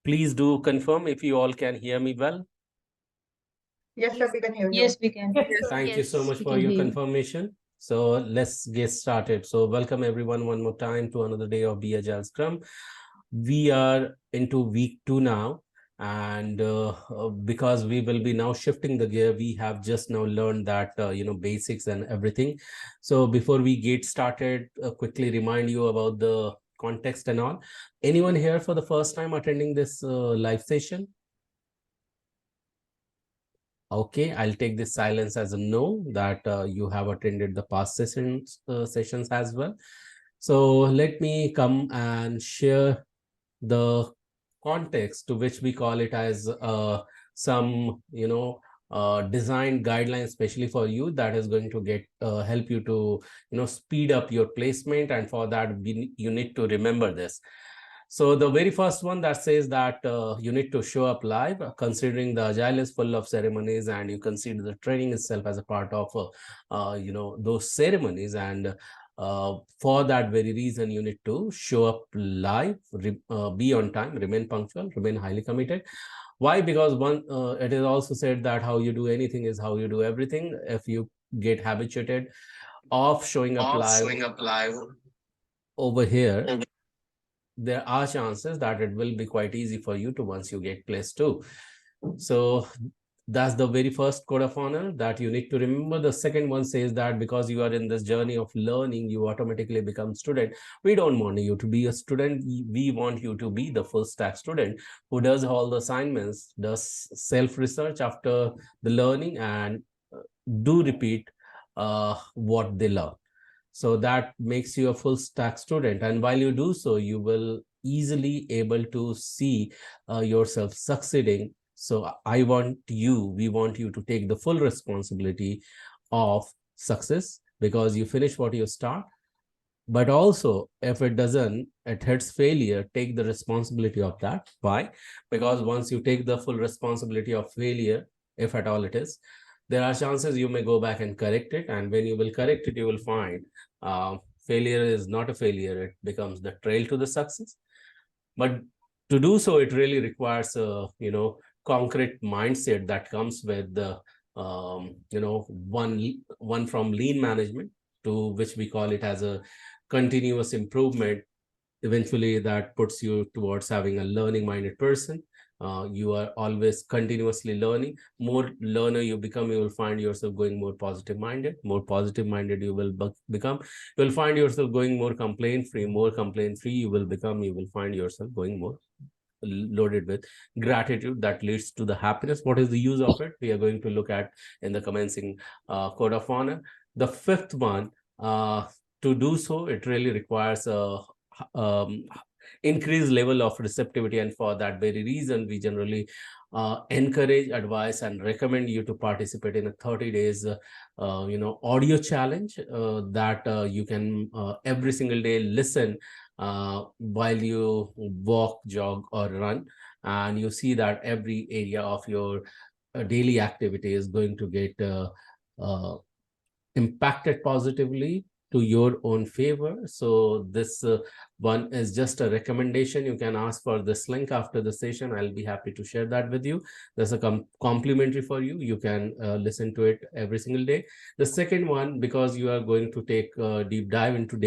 Please do confirm if you all can hear me well. Yes, sir, we can hear you. Yes, we can. Thank you so much we for can your hear you. confirmation. So let's get started. So welcome everyone one more time to another day of AgileScrum. We are into week 2 now, and because we will be now shifting the gear, we have just now learned that basics and everything. So before we get started, quickly remind you about the context and all. Anyone here for the first time attending this live session? Okay, I'll take this silence as a no, that you have attended the past sessions as well. So let me come and share the context to which we call it as some design guidelines, especially for you, that is going to get help you to speed up your placement, and for that you need to remember this. So the very first one that says that you need to show up live, considering the agile is full of ceremonies, and you consider the training itself as a part of those ceremonies. And for that very reason, you need to show up live, be on time, remain punctual, remain highly committed. Why? Because it is also said that how you do anything is how you do everything. If you get habituated of showing up live over here, there are chances that it will be quite easy for you to once you get placed too. So that's the very first code of honor that you need to remember. The second one says that because you are in this journey of learning, you automatically become student. We don't want you to be a student. We want you to be the full stack student who does all the assignments, does self-research after the learning, and do repeat what they learn. So that makes you a full stack student. And while you do so, you will easily able to see yourself succeeding. So we want you to take the full responsibility of success, because you finish what you start. But also, if it hits failure, take the responsibility of that. Why? Because once you take the full responsibility of failure, if at all it is, there are chances you may go back and correct it. And when you will correct it, you will find failure is not a failure. It becomes the trail to the success. But to do so, it really requires a concrete mindset that comes with the one from lean management, to which we call it as a continuous improvement. Eventually that puts you towards having a learning minded person. You are always continuously learning. More learner you become, you will find yourself going more positive minded. More positive minded you will become, you will find yourself going more complaint free. More complaint free you will become, you will find yourself going more loaded with gratitude that leads to the happiness. What is the use of it? We are going to look at in the commencing code of honor. The fifth one, to do so, it really requires a increased level of receptivity. And for that very reason, we generally encourage, advise, and recommend you to participate in a 30 days audio challenge that you can every single day listen while you walk, jog, or run. And you see that every area of your daily activity is going to get impacted positively to your own favor. So this one is just a recommendation. You can ask for this link after the session. I'll be happy to share that with you. There's a complimentary for you. You can listen to it every single day. The second one, because you are going to take a deep dive into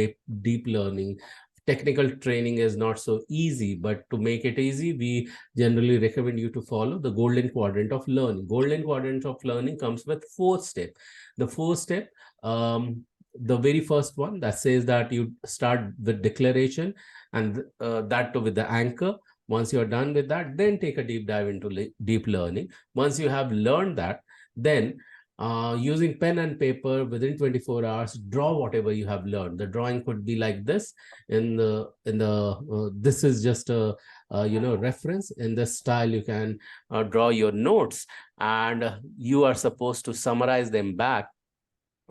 deep learning, technical training is not so easy, but to make it easy, we generally recommend you to follow the golden quadrant of learning. Golden quadrant of learning comes with 4 steps. The 4 step, the very first one that says that you start with declaration, and that too with the anchor. Once you're done with that, then take a deep dive into deep learning. Once you have learned that, then using pen and paper within 24 hours, draw whatever you have learned. The drawing could be like this. This is just a reference. In this style, you can draw your notes, and you are supposed to summarize them back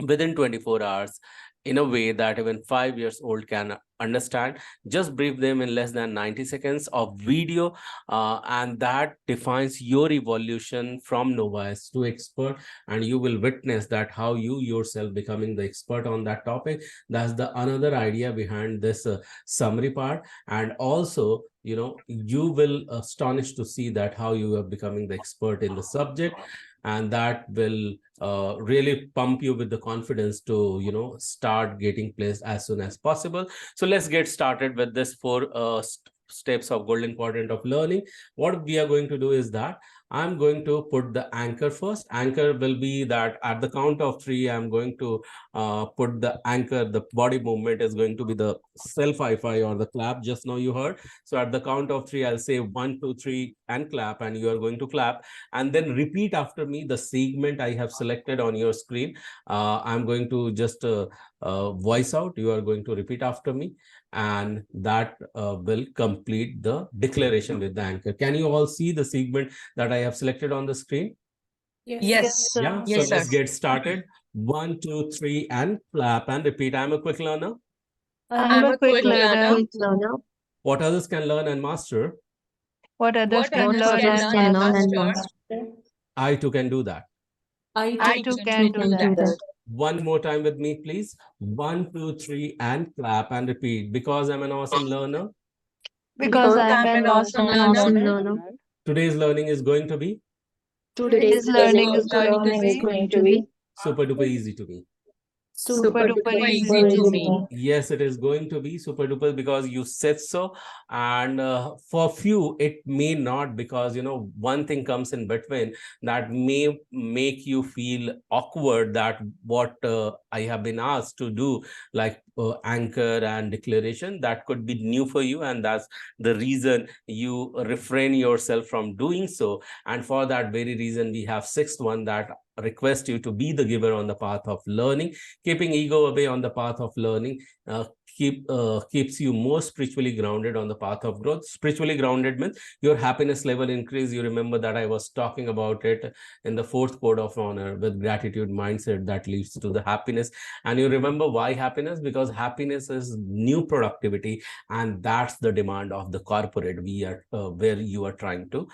within 24 hours in a way that even 5 years old can understand. Just brief them in less than 90 seconds of video, and that defines your evolution from novice to expert. And you will witness that how you yourself becoming the expert on that topic. That's the another idea behind this summary part. And also you will astonish to see that how you are becoming the expert in the subject, and that will really pump you with the confidence to start getting placed as soon as possible. So let's get started with this four steps of golden quadrant of learning. What we are going to do is that I'm going to put the anchor first. Anchor will be that at the count of three, I'm going to put the anchor. The body movement is going to be the self hi-fi or the clap. Just now you heard. So at the count of three, I'll say 1, 2, 3 and clap, and you are going to clap. And then repeat after me the segment I have selected on your screen. I'm going to just voice out. You are going to repeat after me, and that will complete the declaration with the anchor. Can you all see the segment that I have selected on the screen? Yes. Yeah, so let's get started. 1, 2, 3 and clap and repeat. I'm a quick learner. I'm a quick learner. What others can learn and master, What others What can others learn can and learn and master, master, I too can do that. I too can do that. One more time with me, please. 1, 2, 3 and clap and repeat. Because I'm an awesome learner, Because I'm I'm an an awesome awesome learner. learner. today's learning is going to be Today's learning is going to be super duper easy to me. super duper Super easy easy to to me. me. Yes, it is going to be super duper because you said so. And for few, it may not, because one thing comes in between that may make you feel awkward, that what I have been asked to do, like anchor and declaration, that could be new for you, and that's the reason you refrain yourself from doing so. And for that very reason, we have sixth one, that request you to be the giver on the path of learning. Keeping ego away on the path of learning keeps you more spiritually grounded on the path of growth. Spiritually grounded means your happiness level increase. You remember that I was talking about it in the fourth code of honor, with gratitude mindset that leads to the happiness. And you remember why happiness? Because happiness is new productivity, and that's the demand of the corporate we are where you are trying to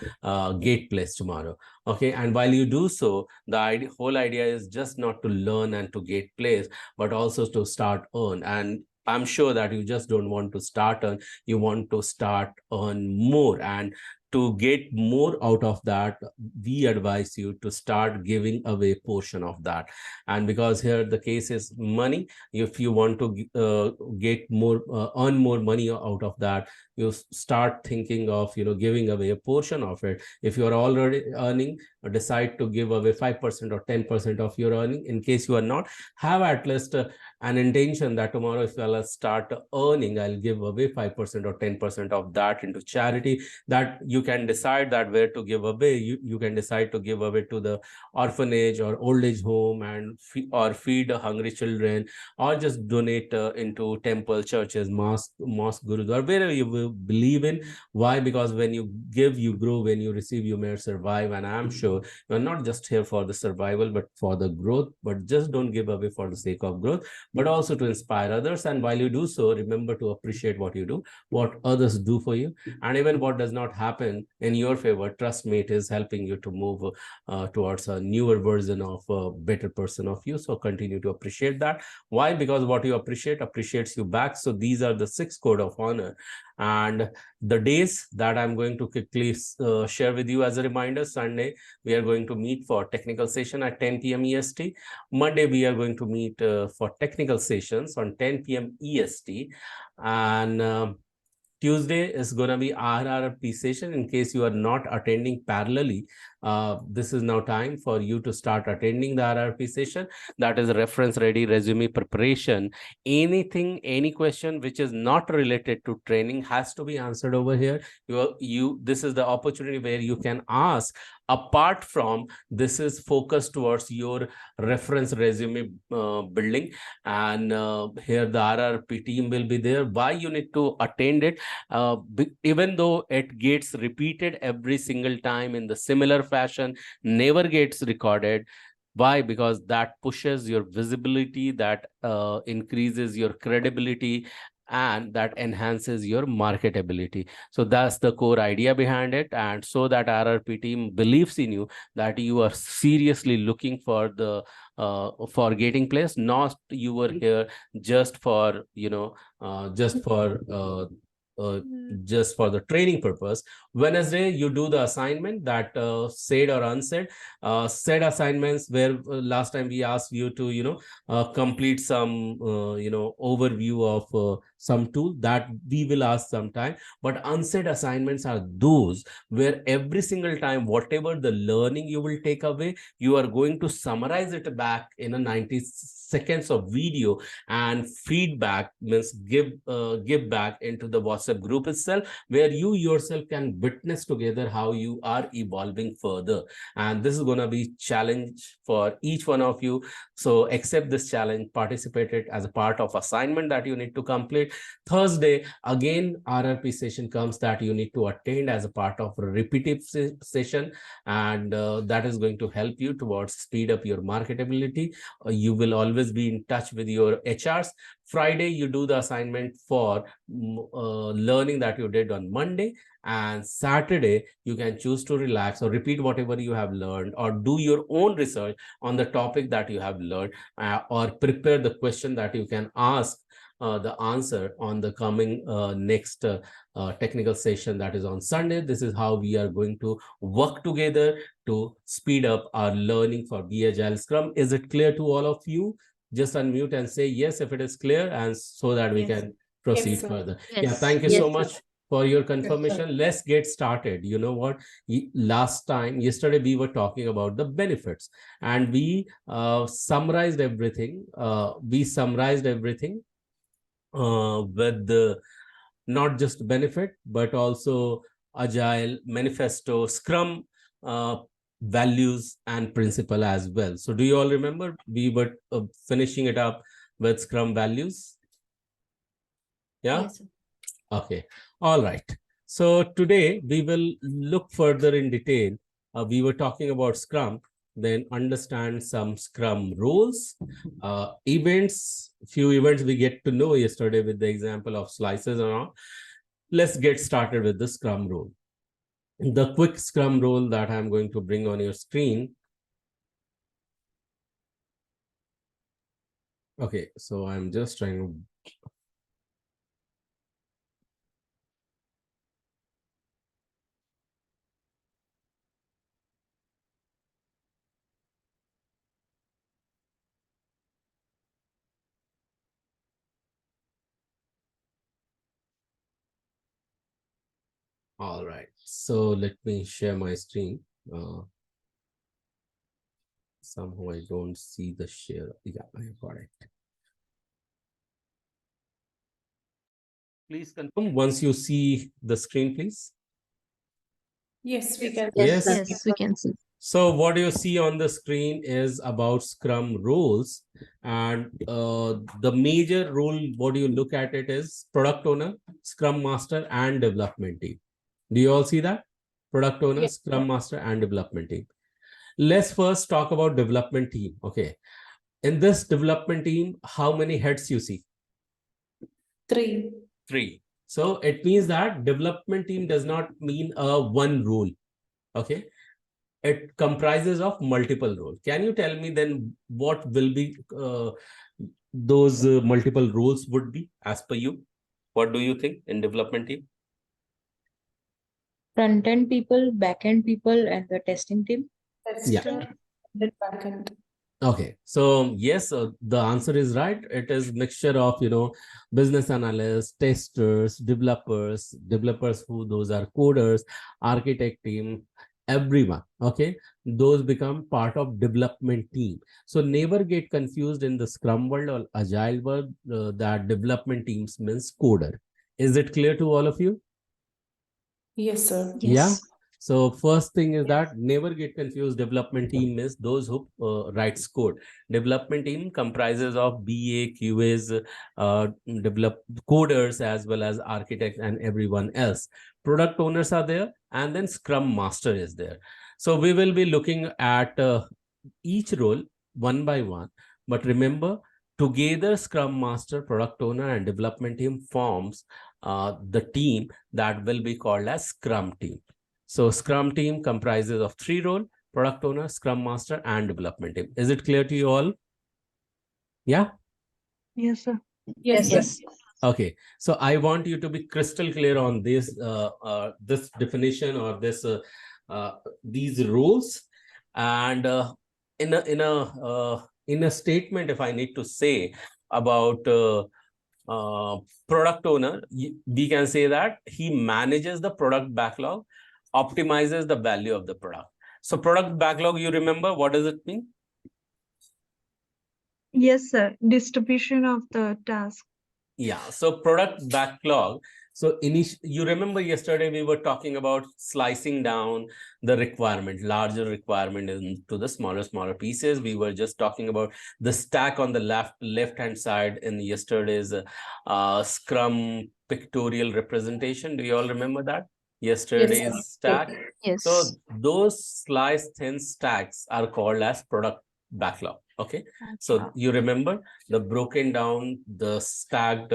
get placed tomorrow. Okay, and while you do so, the whole idea is just not to learn and to get placed, but also to start earn. And I'm sure that you just don't want to start earn, you want to start earn more. And to get more out of that, we advise you to start giving away portion of that. And because here the case is money, if you want to get more earn more money out of that, you start thinking of giving away a portion of it. If you are already earning, decide to give away 5% or 10% of your earning. In case you are not, have at least an intention that tomorrow, if I'll start earning, I'll give away 5% or 10% of that into charity. That you can decide that where to give away. You can decide to give away to the orphanage or old age home, and or feed hungry children, or just donate into temple, churches, mosque, gurudwara, wherever you will believe in. Why? Because when you give, you grow. When you receive, you may survive. And I'm sure you're not just here for the survival, but for the growth. But just don't give away for the sake of growth, but also to inspire others. And while you do so, remember to appreciate what you do, what others do for you. And even what does not happen in your favor, trust me, it is helping you to move towards a newer version of a better person of you. So continue to appreciate that. Why? Because what you appreciate appreciates you back. So these are the 6 code of honor. And the days that I'm going to quickly share with you as a reminder: Sunday, we are going to meet for technical session at 10 p.m. EST. Monday, we are going to meet for technical sessions on 10 p.m. EST. And Tuesday is going to be RRP session. In case you are not attending parallelly, this is now time for you to start attending the RRP session. That is reference ready resume preparation. Anything, any question which is not related to training has to be answered over here. This is the opportunity where you can ask. Apart from this, is focused towards your reference resume building. And here the RRP team will be there. Why you need to attend it? Even though it gets repeated every single time in the similar fashion, never gets recorded. Why? Because that pushes your visibility, that increases your credibility, and that enhances your marketability. So that's the core idea behind it. And so that RRP team believes in you, that you are seriously looking for the for getting placed, not you were here just for just for the training purpose. Wednesday, you do the assignment that said or unsaid. Said assignments where last time we asked you to, complete some, overview of some tool that we will ask sometime. But unsaid assignments are those where every single time, whatever the learning you will take away, you are going to summarize it back in a 90 seconds of video and feedback, means give back into the WhatsApp group itself, where you yourself can witness together how you are evolving further. And this is going to be challenge for each one of you. So accept this challenge, participate it as a part of assignment that you need to complete. Thursday, again, RRP session comes that you need to attend as a part of a repetitive session, and that is going to help you towards speed up your marketability. You will always be in touch with your HRs. Friday, you do the assignment for learning that you did on Monday. And Saturday, you can choose to relax or repeat whatever you have learned, or do your own research on the topic that you have learned, or prepare the question that you can ask the answer on the coming next technical session that is on Sunday. This is how we are going to work together to speed up our learning for Be Agile Scrum. Is it clear to all of you? Just unmute and say yes if it is clear, and so that we can proceed further. Yeah, thank you so much for your confirmation. Let's get started. You know what? Yesterday, we were talking about the benefits, and we summarized everything. With the not just benefit, but also Agile, Manifesto, Scrum values and principle as well. So do you all remember we were finishing it up with Scrum values? Yeah? Yes, okay. All right. So today we will look further in detail. We were talking about Scrum, then understand some Scrum rules, events, few events we get to know yesterday with the example of slices and all. Let's get started with the Scrum rule. The quick Scrum rule that I'm going to bring on your screen. Okay, so I'm just trying to all right, so let me share my screen. Somehow I don't see the share. Yeah, I got it. Please confirm once you see the screen, please. Yes, we can. Yes, we can see. So what you see on the screen is about Scrum rules, and the major role, what you look at it is product owner, Scrum master, and development team. Do you all see that? Product owner, yes, Scrum master, and development team. Let's first talk about development team. Okay. In this development team, how many heads you see? 3. 3. So it means that development team does not mean one role. Okay. It comprises of multiple roles. Can you tell me then what will be those multiple roles would be as per you? What do you think in development team? Front-end people, back-end people, and the testing team. Tester, then backend. Okay, so yes, the answer is right. It is mixture of, business analysts, testers, developers who those are coders, architect team, everyone. Okay, those become part of development team. So never get confused in the Scrum world or Agile world that development teams means coder. Is it clear to all of you? Yes, sir. Yes. Yeah. So first thing is that never get confused. Development team is those who writes code. Development team comprises of BA, QAs, develop coders, as well as architects and everyone else. Product owners are there, and then Scrum Master is there. So we will be looking at each role one by one. But remember, together Scrum Master, Product Owner, and Development team forms the team that will be called as Scrum team. So Scrum team comprises of 3 roles: Product Owner, Scrum Master, and Development team. Is it clear to you all? Yeah? Yes, sir. Yes, yes. Okay, so I want you to be crystal clear on this definition or uh, these rules, and in a statement, if I need to say about product owner, we can say that he manages the product backlog, optimizes the value of the product. So product backlog, you remember what does it mean? Yes, sir. Distribution of the task. Yeah, so product backlog. So you remember yesterday we were talking about slicing down the requirement, larger requirement into the smaller pieces. We were just talking about the stack on the left hand side in yesterday's Scrum pictorial representation. Do you all remember that? Yesterday's stack. Yes. So those sliced thin stacks are called as product backlog. Okay. So you remember the broken down, the stacked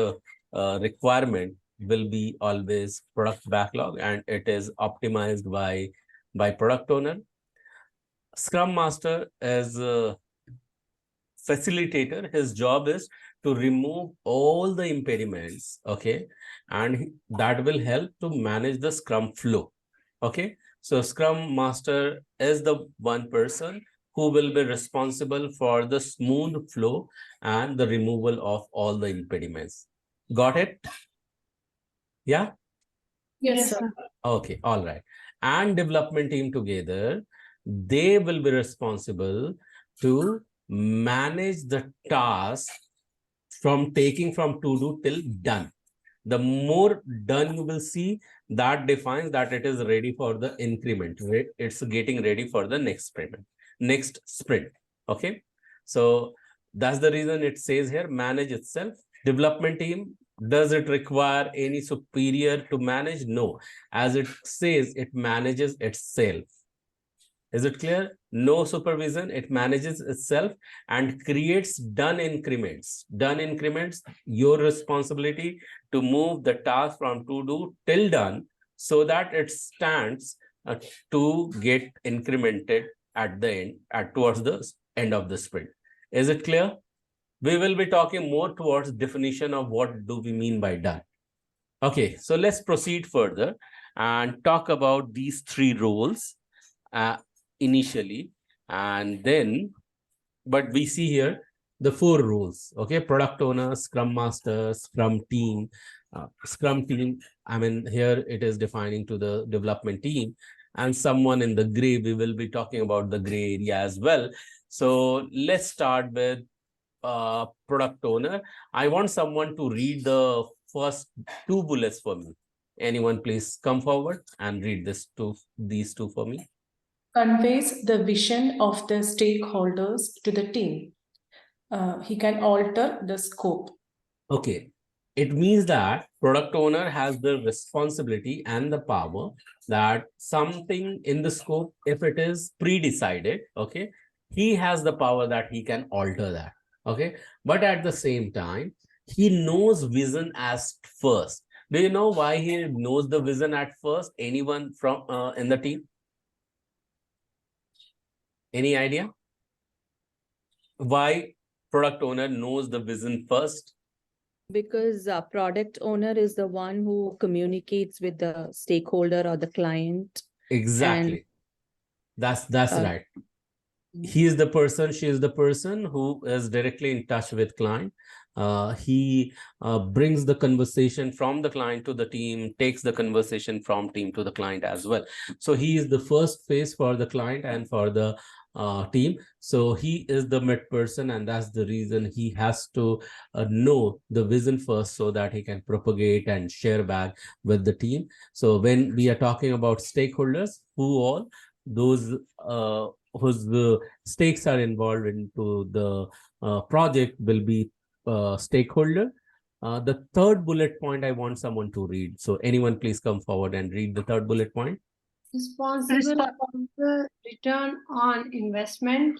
requirement will be always product backlog, and it is optimized by product owner. Scrum Master is a facilitator. His job is to remove all the impediments, okay, and that will help to manage the Scrum flow. Okay, so Scrum Master is the one person who will be responsible for the smooth flow and the removal of all the impediments. Got it? Yeah? Yes, sir. Okay, all right. And development team together, they will be responsible to manage the task from taking from to do till done. The more done you will see, that defines that it is ready for the increment. It's getting ready for the next sprint. Okay. So that's the reason it says here, manage itself. Development team, does it require any superior to manage? No. As it says, it manages itself. Is it clear? No supervision, it manages itself and creates done increments. Done increments, your responsibility to move the task from to do till done so that it stands to get incremented at the end, towards the end of the sprint. Is it clear? We will be talking more towards definition of what do we mean by done. Okay, so let's proceed further and talk about these three roles initially, and then, but we see here the four roles. Okay, product owner, Scrum Master, Scrum team. Scrum team, I mean, here it is defining to the development team, and someone in the gray, we will be talking about the gray area as well. So let's start with product owner. I want someone to read the first two bullets for me. Anyone please come forward and read these two for me. Conveys the vision of the stakeholders to the team. He can alter the scope. Okay. It means that product owner has the responsibility and the power that something in the scope, if it is pre-decided, okay, he has the power that he can alter that. Okay. But at the same time, he knows vision as first. Do you know why he knows the vision at first? Anyone from in the team? Any idea? Why product owner knows the vision first? Because product owner is the one who communicates with the stakeholder or the client. Exactly. That's right. He is the person, she is the person who is directly in touch with client. He brings the conversation from the client to the team, takes the conversation from team to the client as well. So he is the first face for the client and for the team. So he is the mid person, and that's the reason he has to know the vision first so that he can propagate and share back with the team. So when we are talking about stakeholders, who all those whose stakes are involved into the project will be stakeholder. The third bullet point I want someone to read. So anyone please come forward and read the third bullet point. Responsible for the return on investment.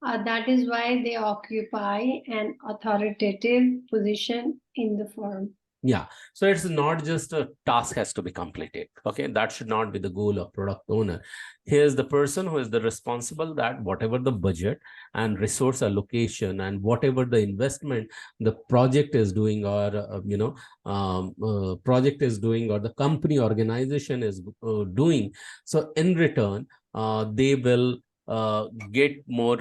That is why they occupy an authoritative position in the firm. Yeah, so it's not just a task has to be completed. Okay, that should not be the goal of product owner. Here's the person who is the responsible that whatever the budget and resource allocation and whatever the investment the project is doing, or project is doing, or the company organization is doing. So in return, they will get more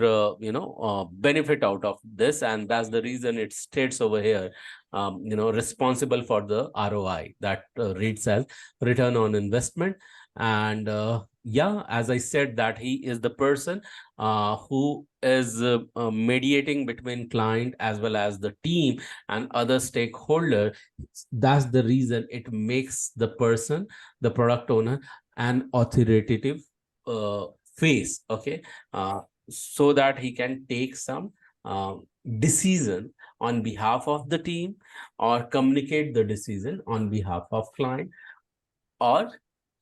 benefit out of this, and that's the reason it states over here, responsible for the ROI, that reads as return on investment. And yeah, as I said, that he is the person who is mediating between client as well as the team and other stakeholder. That's the reason it makes the person, the product owner, an authoritative uh, face. Okay, so that he can take some uh, decision on behalf of the team, or communicate the decision on behalf of client, or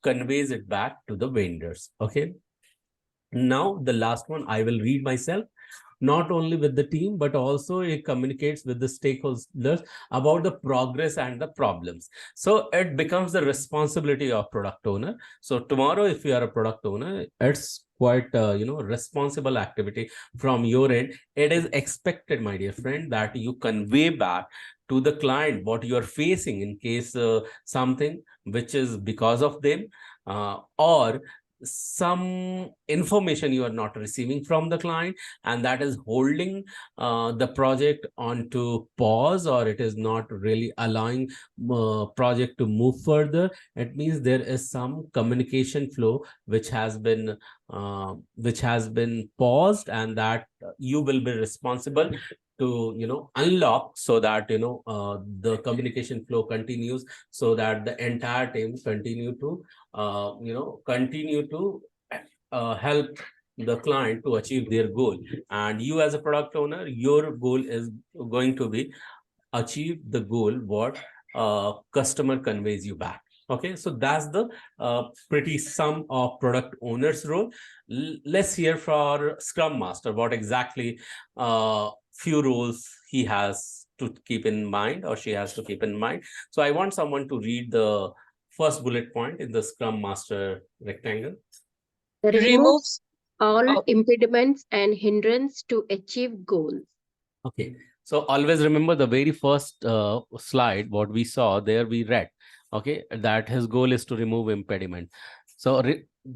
conveys it back to the vendors. Okay, now the last one I will read myself. Not only with the team, but also it communicates with the stakeholders about the progress and the problems. So it becomes the responsibility of product owner. So tomorrow, if you are a product owner, it's quite responsible activity from your end. It is expected, my dear friend, that you convey back to the client what you are facing in case something which is because of them, or some information you are not receiving from the client, and that is holding the project onto pause, or it is not really allowing project to move further. It means there is some communication flow which has been paused, and that you will be responsible to unlock, so that the communication flow continues, so that the entire team continue to help the client to achieve their goal. And you as a product owner, your goal is going to be achieve the goal what customer conveys you back. Okay, so that's the pretty sum of product owner's role. Let's hear for Scrum Master what exactly few roles he has to keep in mind, or she has to keep in mind. So I want someone to read the first bullet point in the Scrum Master rectangle. Removes all all impediments and hindrance to achieve goals. Okay, so always remember the very first slide, what we saw there, we read, okay, that his goal is to remove impediment. So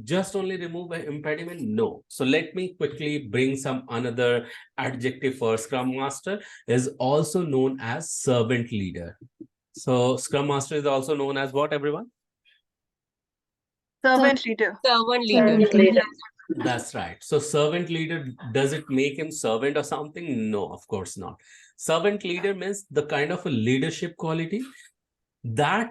just only remove an impediment? No. So let me quickly bring some another adjective for Scrum Master. Is also known as servant leader. So Scrum Master is also known as what, everyone? servant leader. Servant leader. That's right. So servant leader, does it make him servant or something? No, of course not. Servant leader means the kind of a leadership quality that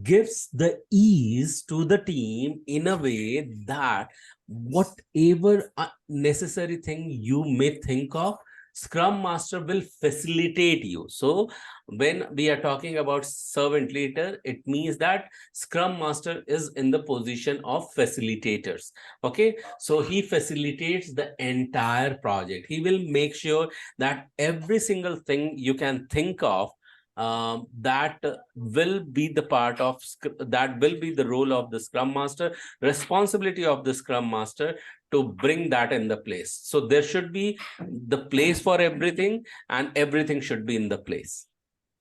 gives the ease to the team in a way that whatever necessary thing you may think of, Scrum Master will facilitate you. So when we are talking about servant leader, it means that Scrum Master is in the position of facilitators. Okay, so he facilitates the entire project. He will make sure that every single thing you can think of, that will be the part of that will be the role of the Scrum Master, responsibility of the Scrum Master to bring that in the place. So there should be the place for everything, and everything should be in the place.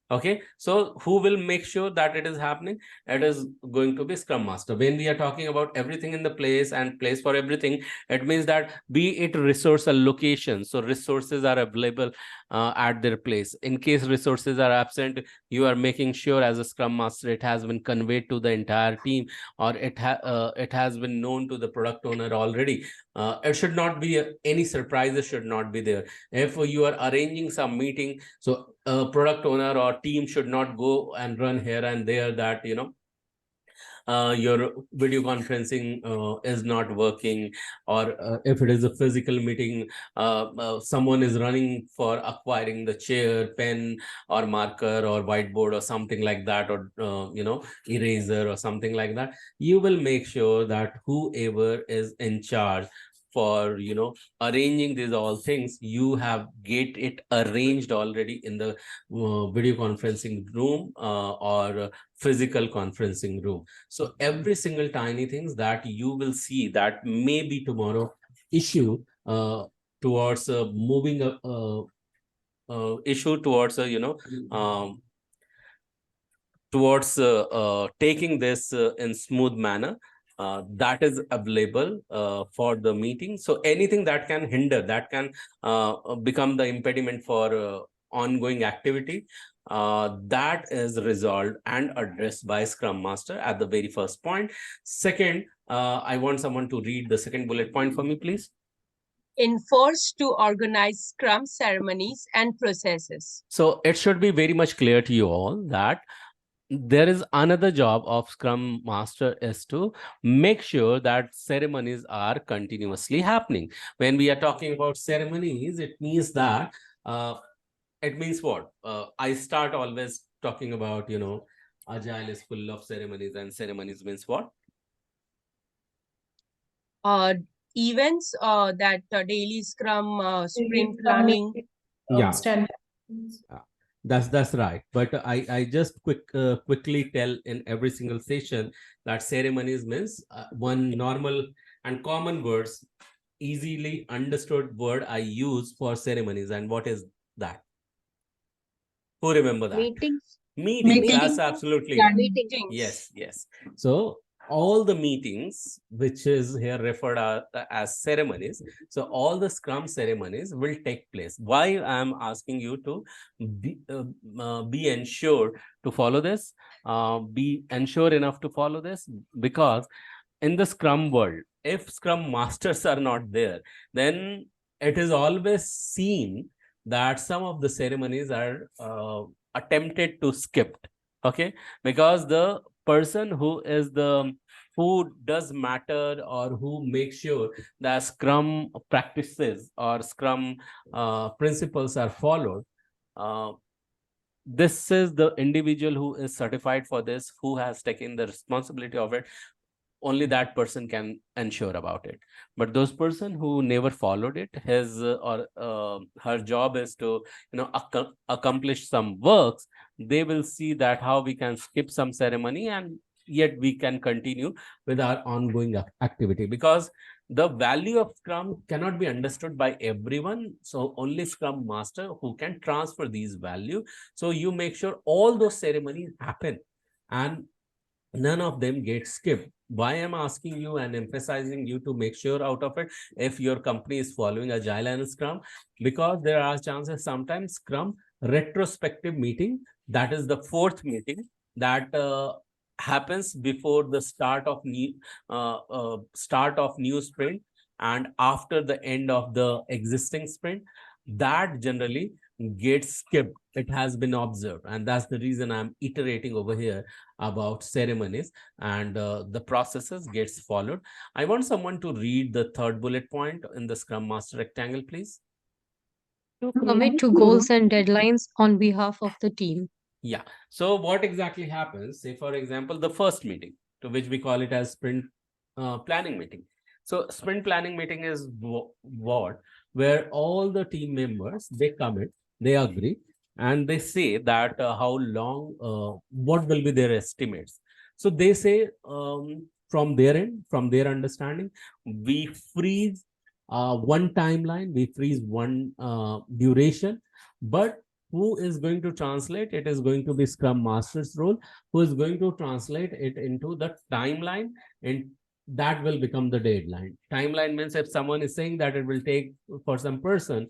Okay, so who will make sure that it is happening? It is going to be Scrum Master. When we are talking about everything in the place and place for everything, it means that be it resource allocation, so resources are available at their place. In case resources are absent, you are making sure as a Scrum Master it has been conveyed to the entire team, or it has been known to the product owner already. It should not be any surprises should not be there. If you are arranging some meeting, so product owner or team should not go and run here and there, that your video conferencing is not working, or if it is a physical meeting, someone is running for acquiring the chair, pen or marker or whiteboard or something like that, or eraser or something like that. You will make sure that whoever is in charge for, arranging these all things, you have get it arranged already in the video conferencing room or physical conferencing room. So every single tiny things that you will see that maybe tomorrow issue towards moving a issue towards towards taking this in smooth manner, that is available for the meeting. So anything that can hinder, that can become the impediment for ongoing activity, that is resolved and addressed by Scrum Master at the very first point. Second, I want someone to read the second bullet point for me, please. Enforced to organize Scrum ceremonies and processes. So it should be very much clear to you all that there is another job of Scrum Master is to make sure that ceremonies are continuously happening. When we are talking about ceremonies, it means that it means what? I start always talking about, Agile is full of ceremonies, and ceremonies means what? Events that daily Scrum, sprint planning. Yeah. Stand. That's right. But I just quickly tell in every single session that ceremonies means one normal and common words, easily understood word I use for ceremonies. And what is that? Who remember that? Meetings. Meetings. That's absolutely right. Meetings. Yes. So all the meetings, which is here referred as ceremonies. So all the Scrum ceremonies will take place. Why I'm asking you to be ensured to follow this, be ensured enough to follow this, because in the Scrum world, if Scrum Masters are not there, then it is always seen that some of the ceremonies are attempted to skipped. Okay, because the person who does matter, or who makes sure that Scrum practices or Scrum principles are followed, this is the individual who is certified for this, who has taken the responsibility of it. Only that person can ensure about it. But those person who never followed it, his or her job is to accomplish some works, they will see that how we can skip some ceremony and yet we can continue with our ongoing activity, because the value of Scrum cannot be understood by everyone. So only Scrum Master who can transfer these value. So you make sure all those ceremonies happen and none of them get skipped. Why I'm asking you and emphasizing you to make sure out of it, if your company is following Agile and Scrum, because there are chances sometimes Scrum retrospective meeting, that is the fourth meeting that happens before the start of new sprint and after the end of the existing sprint, that generally gets skipped. It has been observed, and that's the reason I'm iterating over here about ceremonies and the processes gets followed. I want someone to read the third bullet point in the Scrum Master rectangle, please. To commit to goals and deadlines on behalf of the team. Yeah. So what exactly happens? Say, for example, the first meeting, to which we call it as sprint planning meeting. So sprint planning meeting is what? Where all the team members, they commit, they agree, and they say that how long, what will be their estimates. So they say from their end, from their understanding, we freeze one timeline, we freeze one duration, but who is going to translate? It is going to be Scrum Master's role, who is going to translate it into the timeline, and that will become the deadline. Timeline means if someone is saying that it will take for some person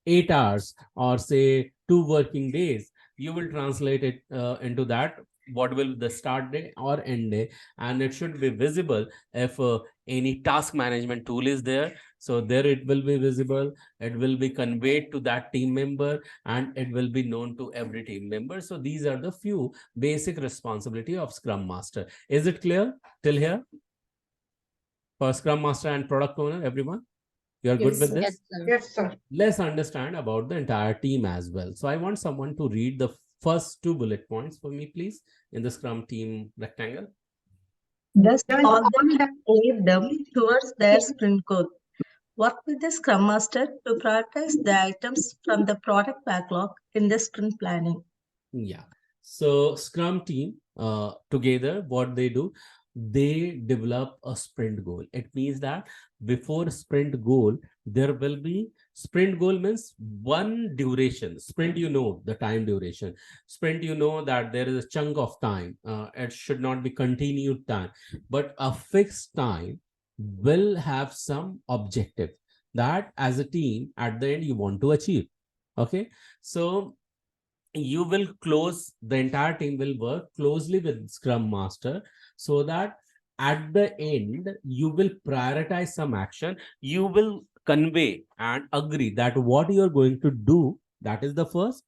8 hours or say 2 working days, you will translate it into that, what will the start day or end day, and it should be visible if any task management tool is there. So there it will be visible, it will be conveyed to that team member, and it will be known to every team member. So these are the few basic responsibility of Scrum Master. Is it clear till here? For Scrum Master and product owner, everyone? You are good with this? Yes, sir. Let's understand about the entire team as well. So I want someone to read the first 2 bullet points for me, please, in the Scrum team rectangle. Thus, all them have aid them towards their sprint goal. Work with the Scrum Master to prioritize the items from the product backlog in the sprint planning. Yeah. So Scrum team together, what they do, they develop a sprint goal. It means that before sprint goal, there will be sprint goal means one duration. Sprint, you know, the time duration. Sprint, you know that there is a chunk of time. It should not be continued time, but a fixed time will have some objective that as a team at the end you want to achieve. Okay. So you will close, the entire team will work closely with Scrum Master so that at the end you will prioritize some action, you will convey and agree that what you are going to do, that is the first,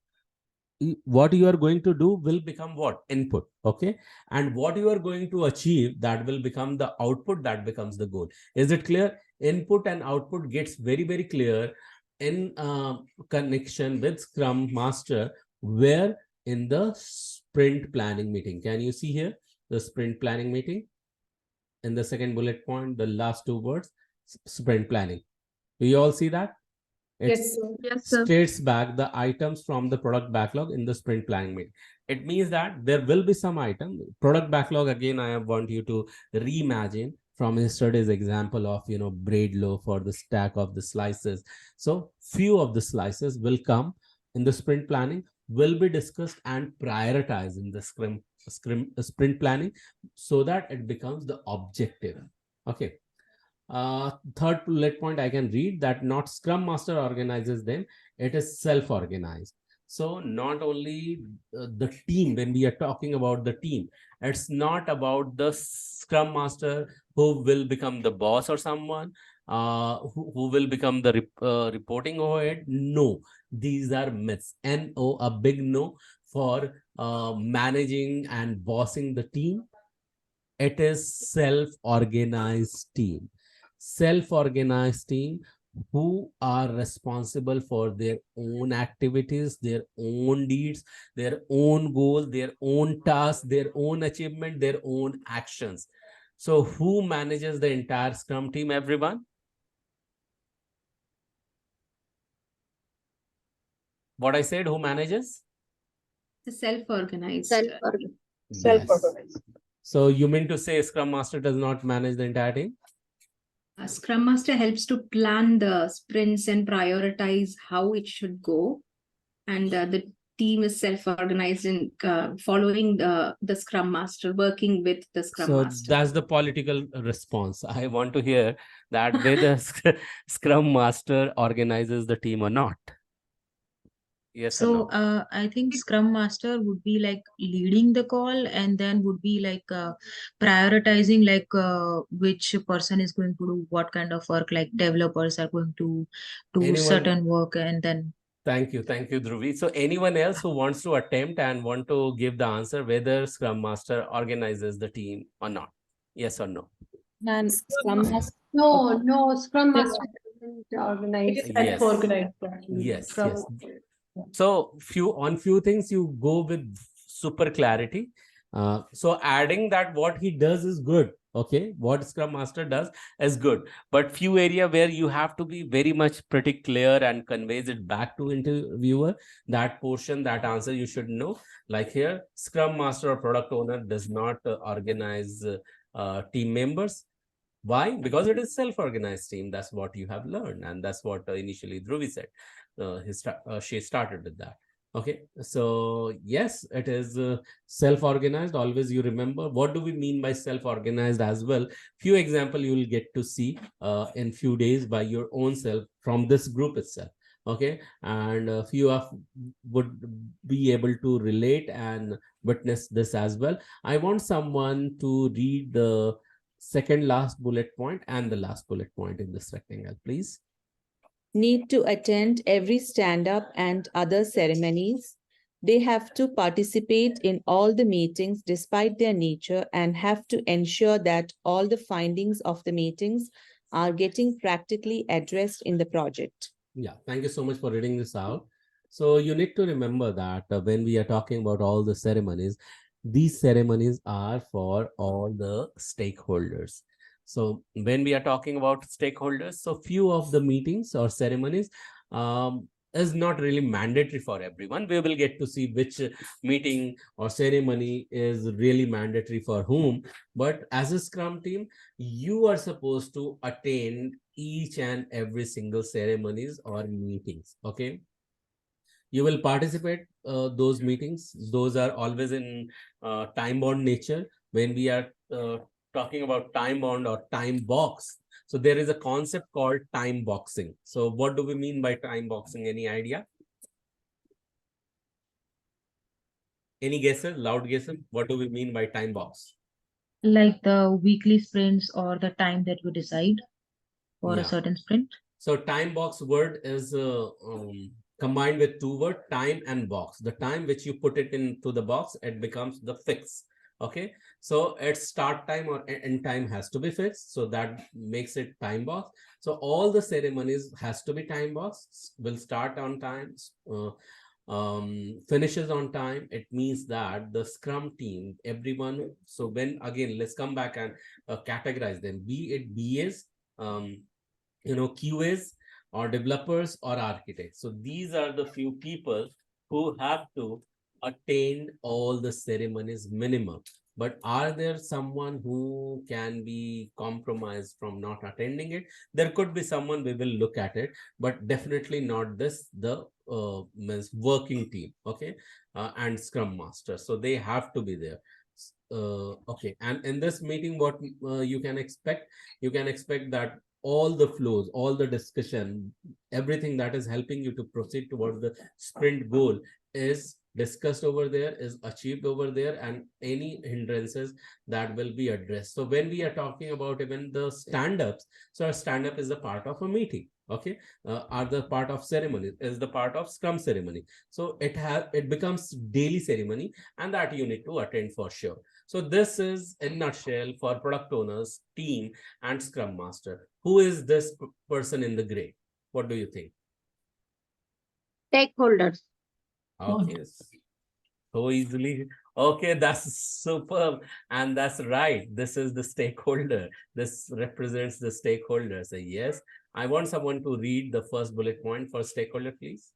what you are going to do will become what input. Okay, and what you are going to achieve, that will become the output, that becomes the goal. Is it clear? Input and output gets very clear in connection with Scrum Master, where in the sprint planning meeting. Can you see here the sprint planning meeting in the second bullet point, the last two words, sprint planning? Do you all see that? It states back the items from the product backlog in the sprint planning meeting. It means that there will be some item product backlog. Again, I want you to reimagine from yesterday's example of, you know, bread loaf or the stack of the slices. So few of the slices will come in the sprint planning, will be discussed and prioritized in the sprint planning, so that it becomes the objective. Okay. Third bullet point, I can read that not Scrum Master organizes them, it is self-organized. So not only the team, when we are talking about the team, it's not about the Scrum Master who will become the boss or someone who will become the reporting overhead. No, these are myths. No, a big no for managing and bossing the team. It is self-organized team. Self-organized team who are responsible for their own activities, their own deeds, their own goals, their own tasks, their own achievement, their own actions. So who manages the entire Scrum team, everyone? What I said, who manages? The self-organized. Self-organized. So you mean to say Scrum Master does not manage the entire team? Scrum Master helps to plan the sprints and prioritize how it should go. And the team is self-organized in following the Scrum Master, working with the Scrum Master. So that's the political response. I want to hear that whether Scrum Master organizes the team or not. Yes or no? So I think Scrum Master would be like leading the call, and then would be like prioritizing like which person is going to do what kind of work, like developers are going to do Anyone? certain work, and then Thank you, Dhruvi. So anyone else who wants to attempt and want to give the answer whether Scrum Master organizes the team or not? Yes or no? And Scrum Master. No, Scrum Master doesn't organize. It is Yes. self-organized. Yes, Scrum- yes. So few things you go with super clarity. So adding that what he does is good. Okay, what Scrum Master does is good, but few area where you have to be very much pretty clear and conveys it back to interviewer, that portion, that answer you should know. Like here, Scrum Master or product owner does not organize team members. Why? Because it is self-organized team. That's what you have learned, and that's what initially Dhruvi said. She started with that. Okay, so yes, it is self-organized. Always you remember what do we mean by self-organized as well. Few example you will get to see in few days by your own self from this group itself. Okay, and few of would be able to relate and witness this as well. I want someone to read the second last bullet point and the last bullet point in this rectangle, please. Need to attend every stand-up and other ceremonies. They have to participate in all the meetings despite their nature and have to ensure that all the findings of the meetings are getting practically addressed in the project. Yeah, thank you so much for reading this out. So you need to remember that when we are talking about all the ceremonies, these ceremonies are for all the stakeholders. So when we are talking about stakeholders, so few of the meetings or ceremonies is not really mandatory for everyone. We will get to see which meeting or ceremony is really mandatory for whom. But as a Scrum team, you are supposed to attend each and every single ceremonies or meetings. Okay. You will participate those meetings. Those are always in time bound nature. When we are talking about time bound or time box, so there is a concept called time boxing. So what do we mean by time boxing? Any idea? Any guesses? Loud guesses? What do we mean by time box? Like the weekly sprints or the time that we decide for a Yeah. certain sprint. So time box word is combined with two words, time and box. The time which you put it into the box, it becomes the fix. Okay. So its start time or end time has to be fixed. So that makes it time box. So all the ceremonies has to be time box, will start on time, finishes on time. It means that the Scrum team, everyone. So when again, let's come back and categorize them, be it BAs, QAs or developers or architects. So these are the few people who have to attain all the ceremonies minimum. But are there someone who can be compromised from not attending it? There could be someone, we will look at it, but definitely not this, the means working team, okay, and Scrum Master. So they have to be there. Okay, and in this meeting, what you can expect? You can expect that all the flows, all the discussion, everything that is helping you to proceed towards the sprint goal is discussed over there, is achieved over there, and any hindrances that will be addressed. So when we are talking about even the stand-ups, so a stand-up is a part of a meeting, okay, are the part of ceremony, is the part of Scrum ceremony. So it becomes daily ceremony, and that you need to attend for sure. So this is in nutshell for product owners, team, and Scrum Master. Who is this person in the gray? What do you think? Stakeholders. Okay, so easily. Okay, that's superb. And that's right. This is the stakeholder. This represents the stakeholder. So yes, I want someone to read the first bullet point for stakeholder, please.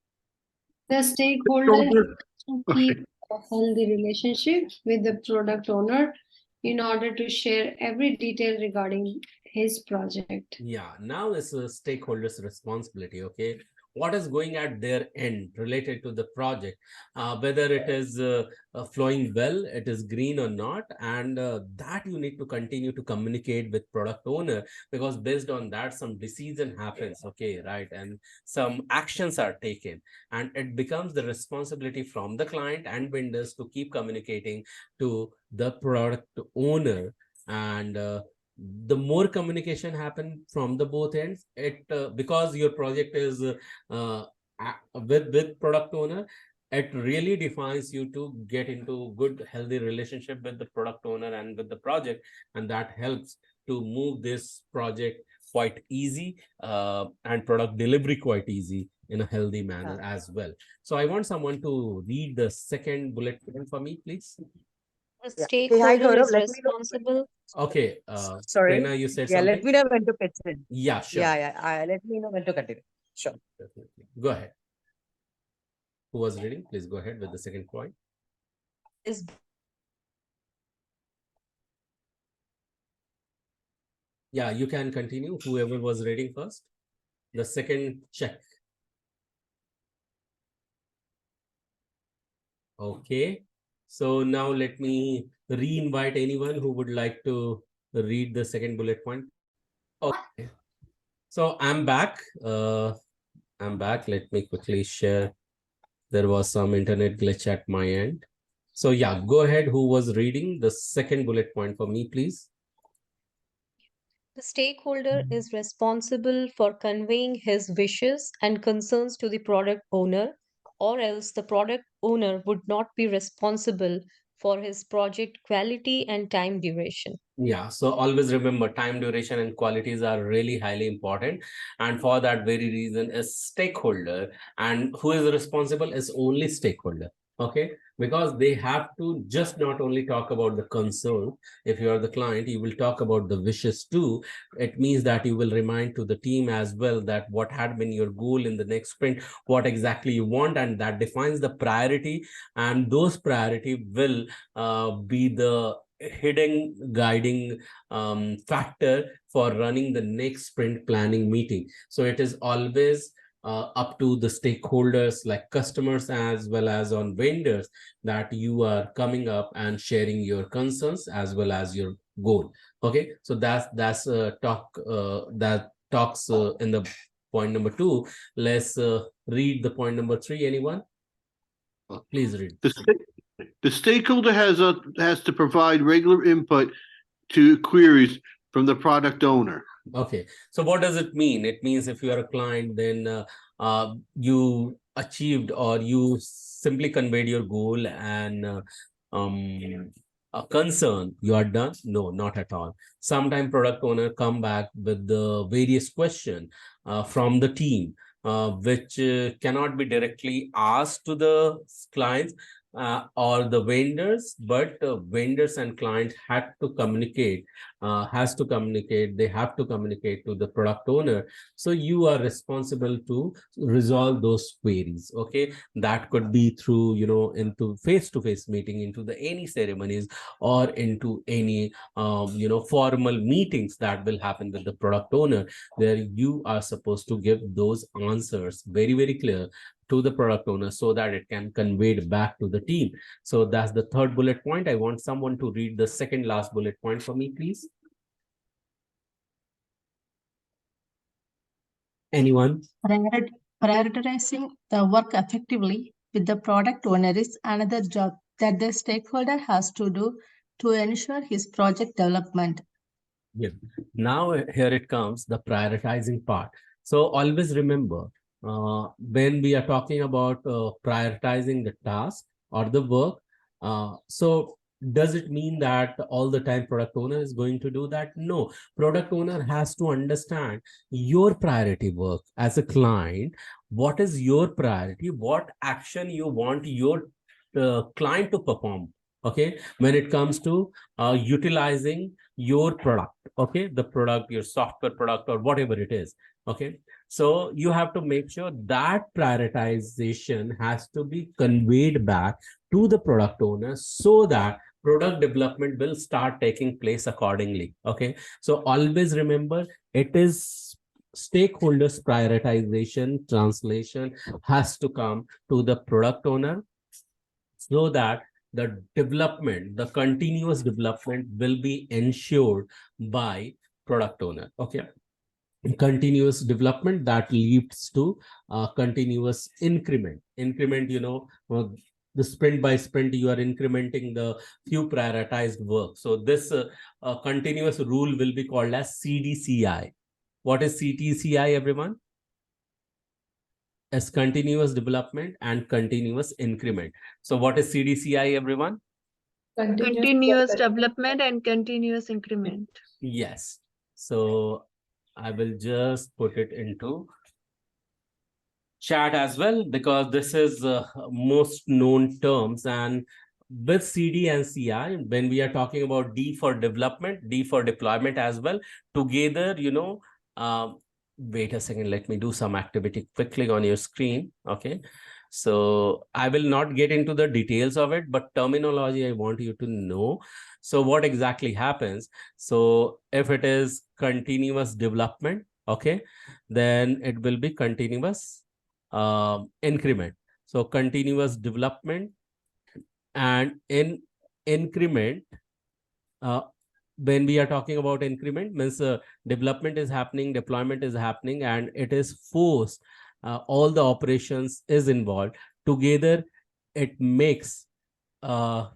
The stakeholder to keep a healthy relationship with the product owner in order to share every detail regarding his project. Yeah, now it's a stakeholder's responsibility. Okay, what is going at their end related to the project, whether it is flowing well, it is green or not, and that you need to continue to communicate with product owner, because based on that some decision happens, okay, right, and some actions are taken, and it becomes the responsibility from the client and vendors to keep communicating to the product owner. And the more communication happen from the both ends, it because your project is with product owner, it really defines you to get into good healthy relationship with the product owner and with the project, and that helps to move this project quite easy, and product delivery quite easy in a healthy manner as well. So I want someone to read the second bullet point for me, please. The Yeah. Hey, hi, stakeholder Gaurav. is Let me know. responsible. Okay, Sorry. Prerna, you said Yeah, let something. me know when to pitch in. Yeah, sure. Yeah. Let me know when to continue. Sure. Definitely. Go ahead. Who was reading? Please go ahead with the second point. Is Yeah, you can continue. Whoever was reading first. The second check. Okay. So now let me re-invite anyone who would like to read the second bullet point. Okay. So I'm back. Let me quickly share. There was some internet glitch at my end. So yeah, go ahead. Who was reading the second bullet point for me, please? the stakeholder is responsible for conveying his wishes and concerns to the product owner, or else the product owner would not be responsible for his project quality and time duration. Yeah, so always remember time duration and qualities are really highly important. And for that very reason, a stakeholder, and who is responsible is only stakeholder. Okay, because they have to just not only talk about the concern. If you are the client, you will talk about the wishes too. It means that you will remind to the team as well that what had been your goal in the next sprint, what exactly you want, and that defines the priority, and those priority will be the hidden guiding factor for running the next sprint planning meeting. So it is always up to the stakeholders like customers as well as on vendors that you are coming up and sharing your concerns as well as your goal. Okay, so that's that talks in the point number 2. Let's read the point number 3. Anyone? Please read. The stakeholder has to provide regular input to queries from the product owner. Okay, so what does it mean? It means if you are a client, then you achieved or you simply conveyed your goal and a concern, you are done? No, not at all. Sometimes product owner come back with the various question from the team, which cannot be directly asked to the clients or the vendors, but vendors and clients had to communicate, they have to communicate to the product owner. So you are responsible to resolve those queries. Okay, that could be through, into face-to-face meeting, into the any ceremonies, or into any formal meetings that will happen with the product owner, where you are supposed to give those answers very, very clear to the product owner so that it can convey it back to the team. So that's the third bullet point. I want someone to read the second last bullet point for me, please. Anyone? Prioritizing the work effectively with the product owner is another job that the stakeholder has to do to ensure his project development. Yeah. Now here it comes, the prioritizing part. So always remember, when we are talking about prioritizing the task or the work, so does it mean that all the time product owner is going to do that? No, product owner has to understand your priority work as a client. What is your priority? What action you want your client to perform? Okay, when it comes to utilizing your product, okay, the product, your software product or whatever it is. Okay, so you have to make sure that prioritization has to be conveyed back to the product owner so that product development will start taking place accordingly. Okay, so always remember, it is stakeholders prioritization translation has to come to the product owner so that the development, the continuous development will be ensured by product owner. Okay, continuous development that leads to continuous increment. The sprint by sprint, you are incrementing the few prioritized work. So this continuous rule will be called as CDCI. What is CDCI, everyone? As continuous development and continuous increment. So what is CDCI, everyone? Continuous development and continuous increment. Yes. So I will just put it into chat as well, because this is most known terms. And with CD and CI, when we are talking about D for development, D for deployment as well, together, wait a second, let me do some activity quickly on your screen. Okay, so I will not get into the details of it, but terminology I want you to know. So what exactly happens? So if it is continuous development, okay, then it will be continuous increment. So continuous development and in increment, when we are talking about increment, means development is happening, deployment is happening, and it is forced, all the operations is involved together. It makes a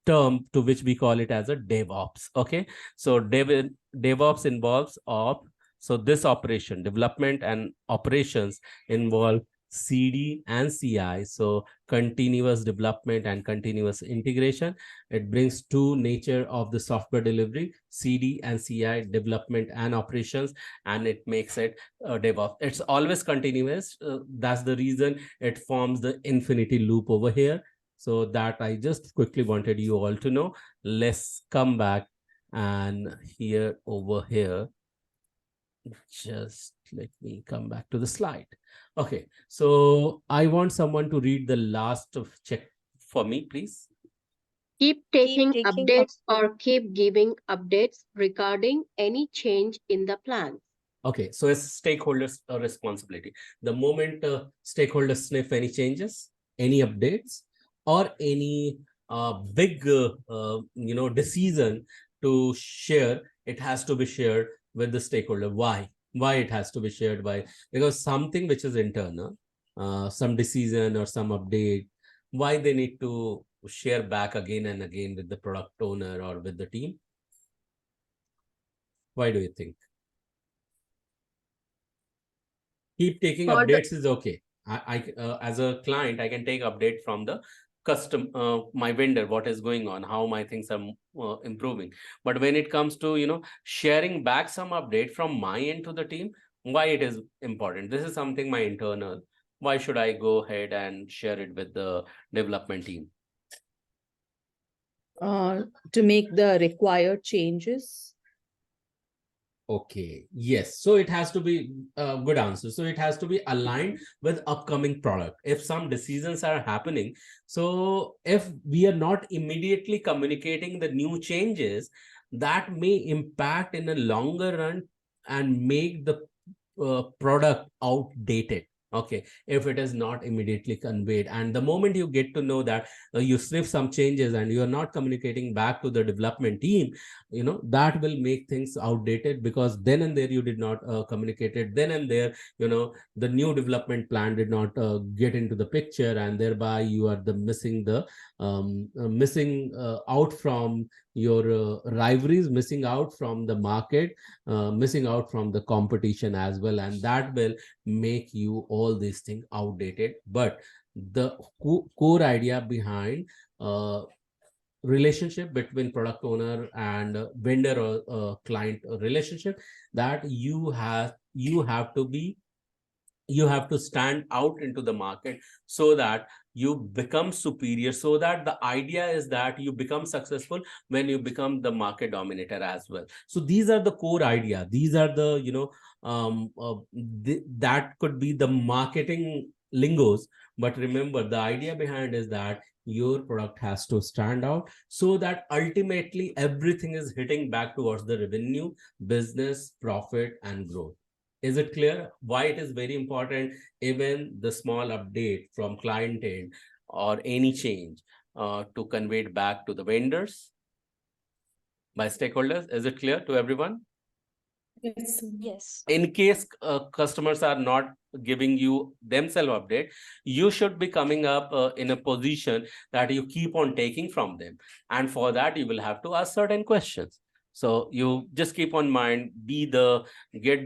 term to which we call it as a DevOps. Okay, so DevOps involves op. So this operation, development and operations, involve CD and CI. So continuous development and continuous integration. It brings two nature of the software delivery, CD and CI, development and operations, and it makes it DevOps. It's always continuous. That's the reason it forms the infinity loop over here. So that I just quickly wanted you all to know. Let's come back and here over here. Just let me come back to the slide. Okay, so I want someone to read the last of check for me, please. Keep taking taking updates or keep giving updates regarding any change in the plan. Okay, so it's stakeholders' responsibility. The moment stakeholders sniff any changes, any updates, or any big, decision to share, it has to be shared with the stakeholder. Why? Why it has to be shared? Why? Because something which is internal, some decision or some update, why they need to share back again and again with the product owner or with the team? Why do you think? Keep taking For the- updates is okay. As a client, I can take update from the my vendor, what is going on, how my things are improving. But when it comes to sharing back some update from my end to the team, why it is important? This is something my internal. Why should I go ahead and share it with the development team? To make the required changes. Okay, yes. So it has to be a good answer. So it has to be aligned with upcoming product. If some decisions are happening, so if we are not immediately communicating the new changes, that may impact in a longer run and make the product outdated. Okay, if it is not immediately conveyed, and the moment you get to know that you sniff some changes and you are not communicating back to the development team, that will make things outdated, because then and there you did not communicate it. Then and there, the new development plan did not get into the picture, and thereby you are the missing out from your rivalries, missing out from the market, missing out from the competition as well, and that will make you all these things outdated. But the core idea behind relationship between product owner and vendor or client relationship, that you have to stand out into the market, so that you become superior. So that the idea is that you become successful when you become the market dominator as well. So these are the core idea. These are the that could be the marketing lingos. But remember, the idea behind is that your product has to stand out, so that ultimately everything is hitting back towards the revenue, business, profit, and growth. Is it clear why it is very important? Even the small update from client end or any change to convey it back to the vendors by stakeholders. Is it clear to everyone? Yes. yes. In case customers are not giving you themselves update, you should be coming up in a position that you keep on taking from them. And for that, you will have to ask certain questions. So you just keep on mind, get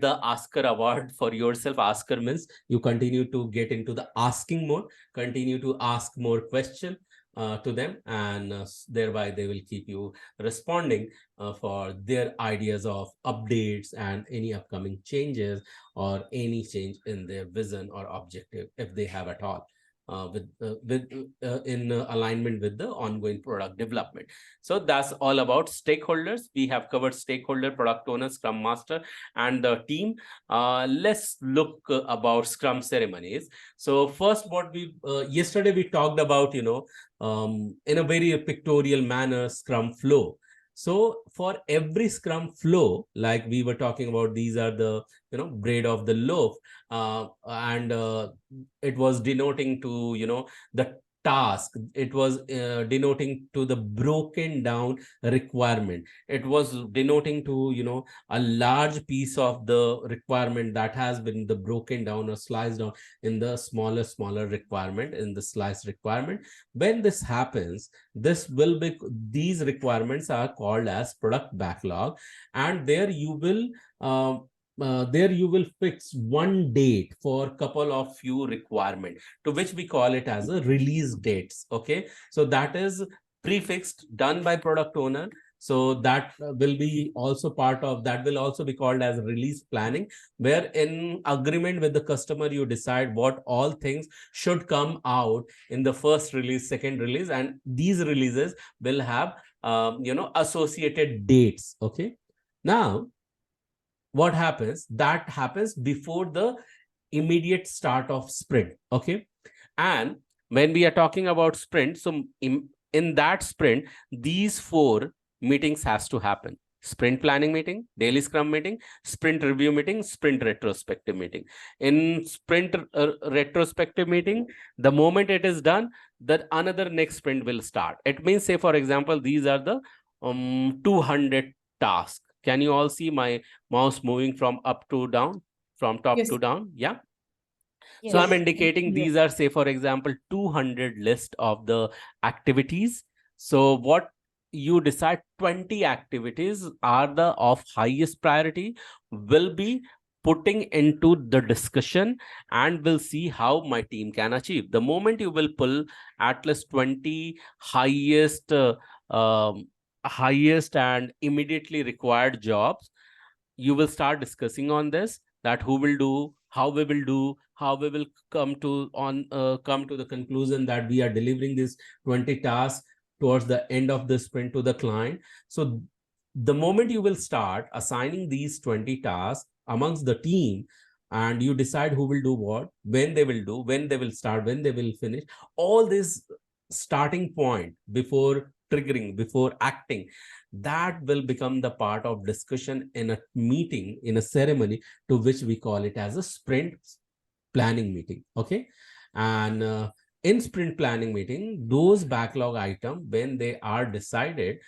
the Asker award for yourself. Asker means you continue to get into the asking mode, continue to ask more questions to them, and thereby they will keep you responding for their ideas of updates and any upcoming changes or any change in their vision or objective, if they have at all, in alignment with the ongoing product development. So that's all about stakeholders. We have covered stakeholder, product owner, Scrum Master, and the team. Let's look about Scrum ceremonies. So first, what we yesterday we talked about, in a very pictorial manner, Scrum flow. So for every Scrum flow, like we were talking about, these are the bread of the loaf, and it was denoting to the task. It was denoting to the broken down requirement. It was denoting to a large piece of the requirement that has been the broken down or sliced down in the smaller requirement, in the sliced requirement. When this happens, these requirements are called as product backlog, and there you will fix one date for a couple of few requirement, to which we call it as a release dates. Okay, so that is prefixed, done by product owner. So that will be also part of, that will also be called as release planning, where in agreement with the customer, you decide what all things should come out in the first release, second release, and these releases will have, associated dates. Okay. Now, what happens? That happens before the immediate start of sprint. Okay. And when we are talking about sprint, so in that sprint, these 4 meetings has to happen: sprint planning meeting, daily scrum meeting, sprint review meeting, sprint retrospective meeting. In sprint retrospective meeting, the moment it is done, that another next sprint will start. It means, say for example, these are the 200 tasks. Can you all see my mouse moving from up to down, from top Yes. to down? Yeah. Yes. So I'm indicating these are, say, for example, 200 list of the activities. So what you decide, 20 activities are the of highest priority, will be putting into the discussion, and we'll see how my team can achieve. The moment you will pull at least 20 highest and immediately required jobs, you will start discussing on this, that who will do, how we will do, how we will come to the conclusion that we are delivering these 20 tasks towards the end of the sprint to the client. So the moment you will start assigning these 20 tasks amongst the team, and you decide who will do what, when they will do, when they will start, when they will finish, all this starting point before triggering, before acting, that will become the part of discussion in a meeting, in a ceremony, to which we call it as a sprint planning meeting. Okay. And in sprint planning meeting, those backlog item, when they are decided,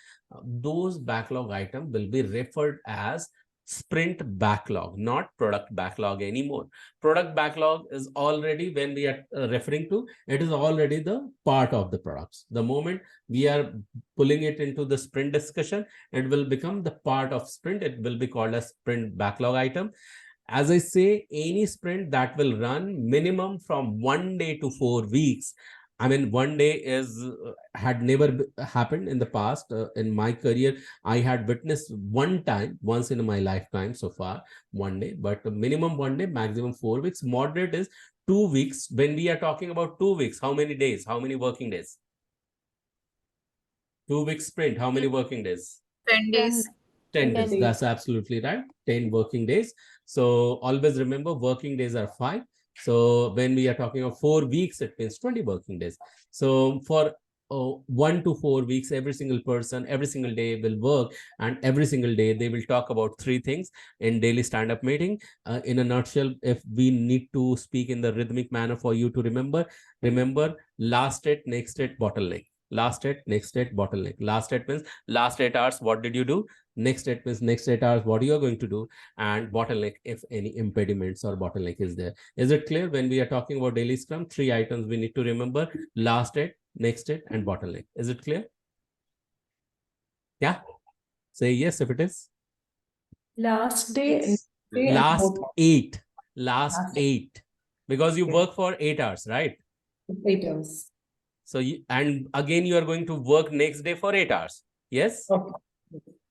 those backlog item will be referred as sprint backlog, not product backlog anymore. Product backlog is already, when we are referring to, it is already the part of the products. The moment we are pulling it into the sprint discussion, it will become the part of sprint. It will be called a sprint backlog item. As I say, any sprint that will run minimum from 1 day to 4 weeks. I mean, 1 day is had never happened in the past. In my career, I had witnessed once in my lifetime so far, 1 day, but minimum 1 day, maximum 4 weeks. Moderate is 2 weeks. When we are talking about 2 weeks, how many days? How many working days? 2 week sprint, how many working days? 10 days. 10 10 days. That's absolutely right. 10 working days. So always remember, working days are 5. So when we are talking of 4 weeks, it means 20 working days. So for 1 to 4 weeks, every single person, every single day will work, and every single day they will talk about 3 things in daily stand-up meeting. In a nutshell, if we need to speak in the rhythmic manner for you to remember, last state, next state, bottleneck. Last state, next state, bottleneck. Last state means last 8 hours, what did you do? Next state means next 8 hours, what you are going to do, and bottleneck, if any impediments or bottleneck is there. Is it clear? When we are talking about daily scrum, 3 items we need to remember: last date, next date, and bottleneck. Is it clear? Yeah, say yes if it is. Last day, Yes. day and Last both. 8. Last 8, because you Okay. work for 8 hours, right? 8 hours. So and again you are going to work next day for 8 hours. Yes. Okay.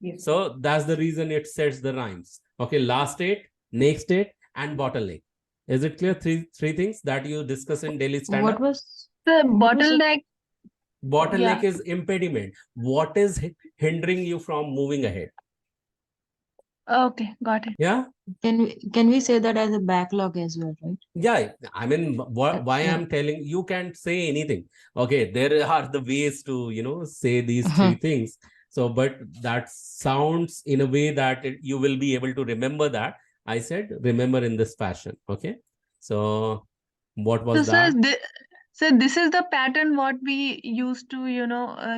Yes. So that's the reason it sets the rhymes. Okay, last date, next date, and bottleneck. Is it clear? Three things that you discuss in daily stand-up. What was The bottleneck. Bottleneck Yeah. is impediment. What is hindering you from moving ahead? Okay, got it. Yeah. can we say that as a backlog as well, right? Yeah, I mean, why Yeah. I'm telling you can't say anything. Okay, there are the ways to say these 3 things. So, but that sounds in a way that you will be able to remember that. I said remember in this fashion. Okay, so what So, was sir, that? so this is the pattern what we used to,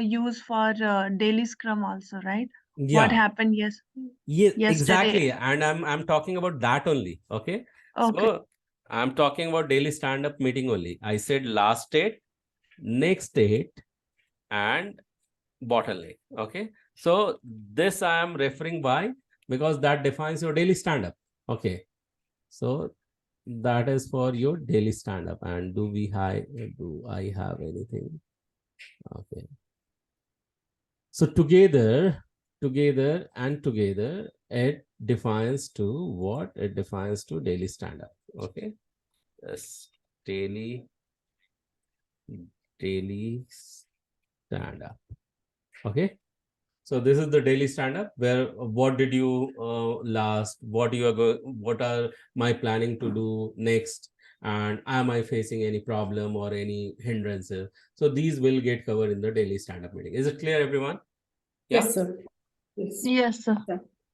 use for daily scrum also, right? What Yeah, happened yeah, yesterday? exactly. And I'm talking about that only. Okay, Okay. so I'm talking about daily stand-up meeting only. I said last date, next date, and bottleneck. Okay, so this I am referring by, because that defines your daily stand-up. Okay, so that is for your daily stand-up. And do I have anything? Okay, so together together and together, it defines to what? It defines to daily stand-up. Okay. Yes. Daily stand-up. Okay. So this is the daily stand-up where what did you last? What you are what are my planning to do next? And am I facing any problem or any hindrances? So these will get covered in the daily stand-up meeting. Is it clear, everyone? Yeah. Yes, sir. Yes. Yes, sir.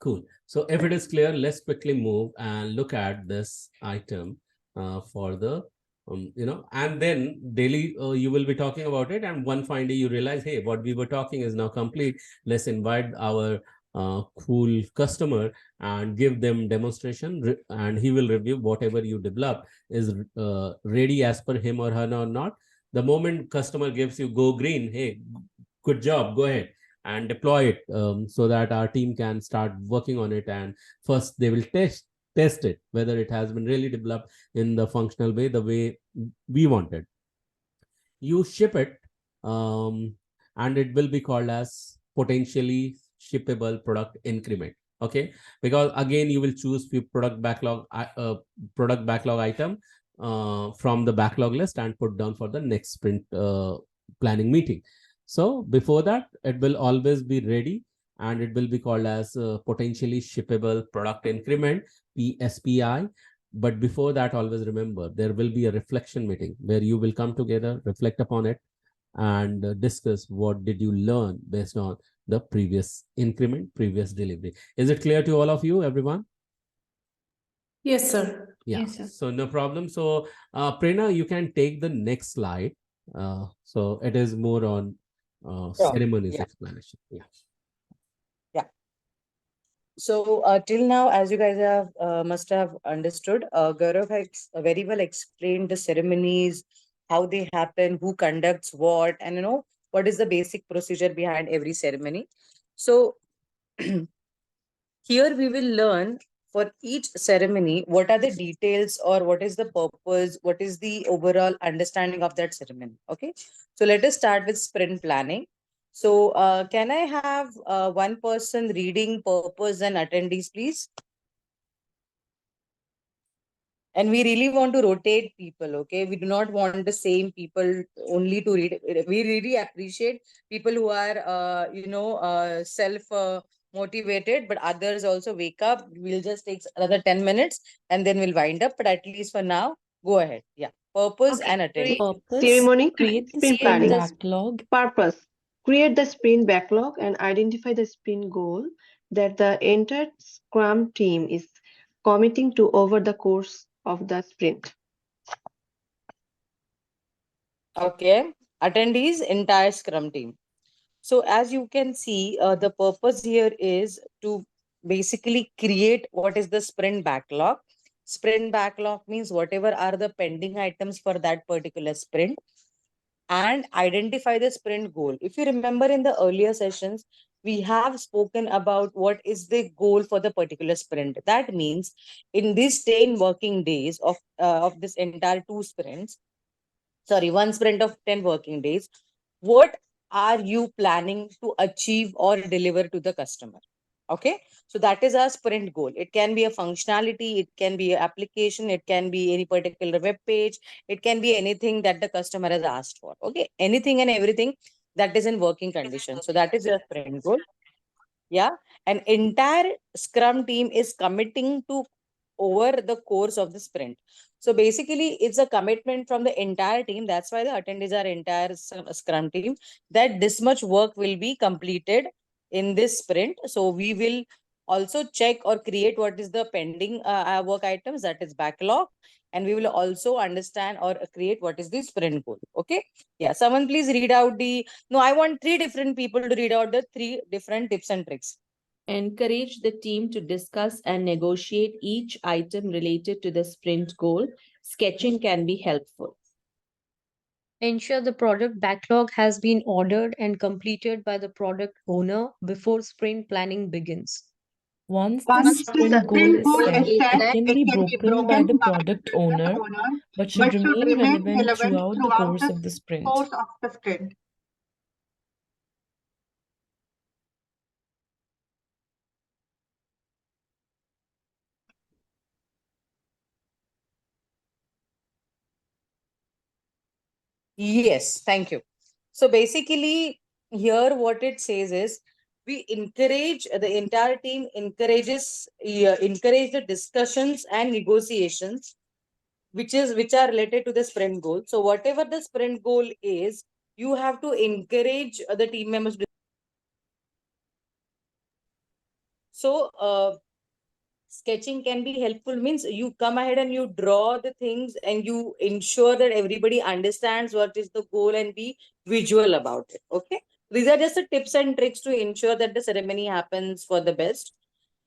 Cool. So if it is clear, let's quickly move and look at this item for the and then daily you will be talking about it, and one fine day you realize, hey, what we were talking is now complete. Let's invite our cool customer and give them demonstration, and he will review whatever you develop is ready as per him or her or not. The moment customer gives you go green, hey, good job, go ahead and deploy it, so that our team can start working on it. And first they will test it whether it has been really developed in the functional way, the way we wanted. You ship it, and it will be called as potentially shippable product increment. Okay, because again you will choose few product backlog item from the backlog list and put down for the next sprint planning meeting. So before that, it will always be ready, and it will be called as potentially shippable product increment, PSPI. But before that, always remember, there will be a reflection meeting where you will come together, reflect upon it, and discuss what did you learn based on the previous increment, previous delivery. Is it clear to all of you, everyone? Yes, sir. Yeah. Yes, sir. So no problem. So Prerna, you can take the next slide. So it is more on Sure. ceremonies Yeah. explanation. Yeah. So till now, as you guys have must have understood, Gaurav has very well explained the ceremonies, how they happen, who conducts what, and what is the basic procedure behind every ceremony. So here we will learn for each ceremony what are the details or what is the purpose, what is the overall understanding of that ceremony. Okay, so let us start with sprint planning. So can I have one person reading purpose and attendees, please? And we really want to rotate people, okay? We do not want the same people only to read. We really appreciate people who are, self motivated, but others also wake up. We'll just take another 10 minutes and then we'll wind up. But at least for now, go ahead. Yeah. Purpose and attendees. Purpose, create the sprint planning. backlog. Purpose, create the sprint backlog and identify the sprint goal that the entire Scrum team is committing to over the course of the sprint. Okay. Attendees, entire Scrum team. So as you can see, the purpose here is to basically create what is the sprint backlog. Sprint backlog means whatever are the pending items for that particular sprint, and identify the sprint goal. If you remember in the earlier sessions, we have spoken about what is the goal for the particular sprint. That means in these 10 working days of this entire one sprint of 10 working days, what are you planning to achieve or deliver to the customer? Okay, so that is our sprint goal. It can be a functionality, it can be an application, it can be any particular web page, it can be anything that the customer has asked for. Okay, anything and everything that is in working condition. So that is your sprint goal. Yeah, an entire Scrum team is committing to over the course of the sprint. So basically, it's a commitment from the entire team. That's why the attendees are entire Scrum team, that this much work will be completed in this sprint. So we will also check or create what is the pending work items, that is backlog, and we will also understand or create what is the sprint goal. Okay. Yeah. Someone please read out no, I want 3 different people to read out the 3 different tips and tricks. Encourage the team to discuss and negotiate each item related to the sprint goal. Sketching can be helpful. Ensure the product backlog has been ordered and completed by the product owner before sprint planning begins. Once the Once the sprint goal is set, is set, it can be broken by the product owner, but should remain relevant throughout the course of the sprint. sprint. Yes, thank you. So basically, here what it says is we encourage the entire team encourage the discussions and negotiations which are related to the sprint goal. So whatever the sprint goal is, you have to encourage the team members. So sketching can be helpful, means you come ahead and you draw the things and you ensure that everybody understands what is the goal and be visual about it. Okay, these are just the tips and tricks to ensure that the ceremony happens for the best.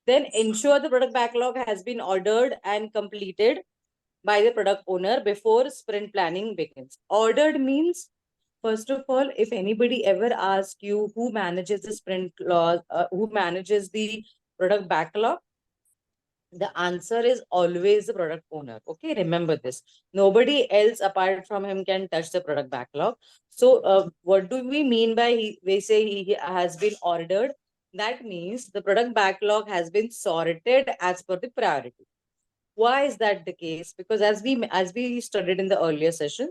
Then ensure the product backlog has been ordered and completed by the product owner before sprint planning begins. Ordered means, first of all, if anybody ever asks you who manages the sprint clause, who manages the product backlog, the answer is always the product owner. Okay, remember this. Nobody else apart from him can touch the product backlog. So what do we mean by we say he has been ordered? That means the product backlog has been sorted as per the priority. Why is that the case? Because as we studied in the earlier session,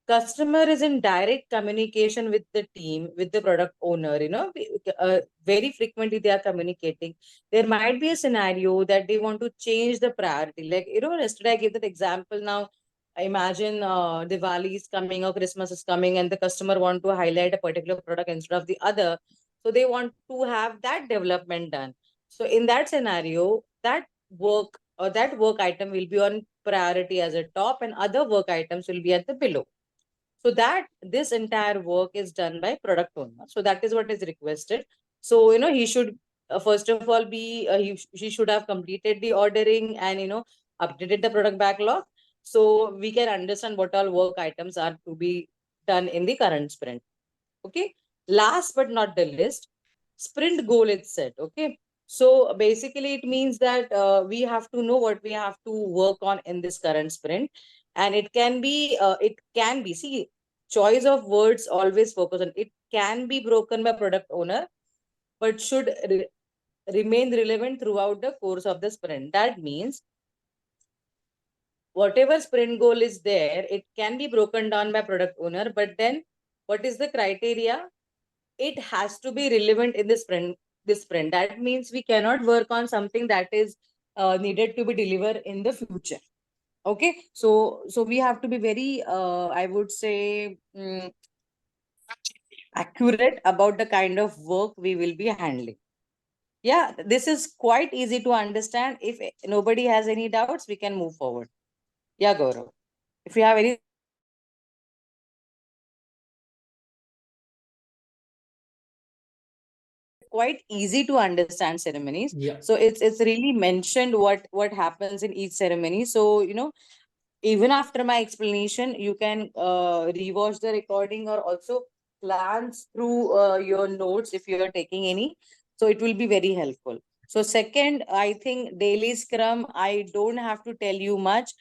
customer is in direct communication with the team, with the product owner. Very frequently they are communicating. There might be a scenario that they want to change the priority. Like, yesterday I gave that example. Now imagine Diwali is coming or Christmas is coming and the customer want to highlight a particular product instead of the other. So they want to have that development done. So in that scenario, that work item will be on priority as a top and other work items will be at the below. So that this entire work is done by product owner. So that is what is requested. So, he should first of all he should have completed the ordering and, updated the product backlog. So we can understand what all work items are to be done in the current sprint. Okay. Last but not the least, sprint goal is set. Okay. So basically it means that we have to know what we have to work on in this current sprint. And it can be, see, choice of words always focus on, it can be broken by product owner, but should remain relevant throughout the course of the sprint. That means whatever sprint goal is there, it can be broken down by product owner, but then what is the criteria? It has to be relevant in this sprint. That means we cannot work on something that is needed to be delivered in the future. Okay, so we have to be very I would say accurate about the kind of work we will be handling. Yeah, this is quite easy to understand. If nobody has any doubts, we can move forward. Yeah, Gaurav, if you have any. Quite easy to understand ceremonies. Yeah. So it's really mentioned what happens in each ceremony. So even after my explanation, you can rewatch the recording or also glance through your notes if you are taking any. So it will be very helpful. So second, I think daily scrum, I don't have to tell you much.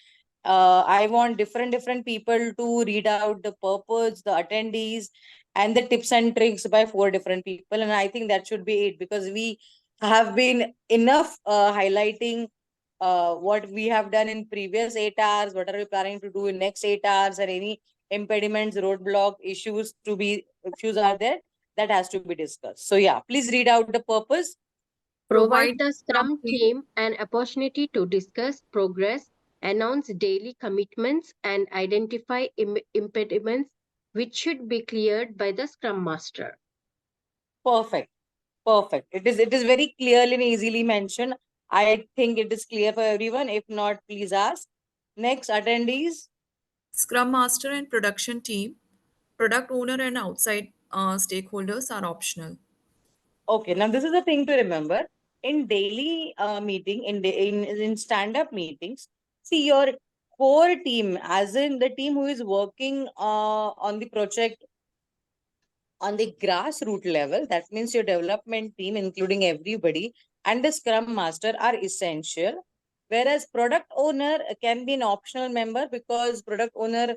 I want different people to read out the purpose, the attendees, and the tips and tricks by 4 different people. And I think that should be it, because we have been enough highlighting what we have done in previous 8 hours, what are we planning to do in next 8 hours, and any impediments, roadblock issues are there, that has to be discussed. So yeah, please read out the purpose. Provide the Scrum team an opportunity to discuss progress, announce daily commitments, and identify impediments which should be cleared by the Scrum Master. Perfect. Perfect. It is very clearly and easily mentioned. I think it is clear for everyone. If not, please ask. Next, attendees. Scrum Master and production team, product owner and outside stakeholders are optional. Okay, now this is the thing to remember. In daily meeting, in stand-up meetings, see your core team, as in the team who is working on the project on the grassroots level. That means your development team, including everybody, and the Scrum Master are essential. Whereas product owner can be an optional member, because product owner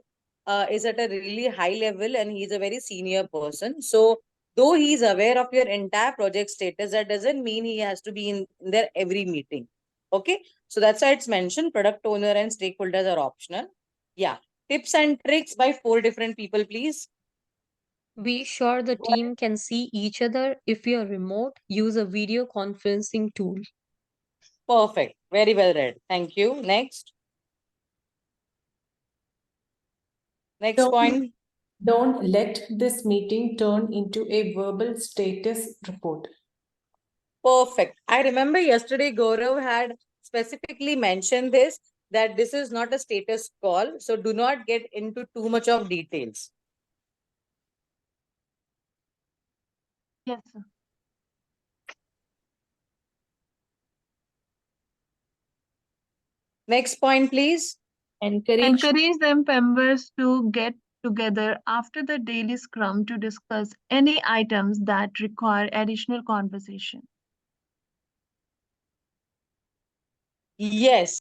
is at a really high level and he's a very senior person. So though he is aware of your entire project status, that doesn't mean he has to be in there every meeting. Okay, so that's why it's mentioned product owner and stakeholders are optional. Yeah. tips and tricks by 4 different people, please. Be sure the team can see each other. If you're remote, use a video conferencing tool. Perfect. Very well read. Thank you. Next. Next point. Don't let this meeting turn into a verbal status report. Perfect. I remember yesterday Gaurav had specifically mentioned this, that this is not a status call. So do not get into too much of details. Yes, sir. Next point, please. Encourage The members to get together after the daily scrum to discuss any items that require additional conversation. Yes.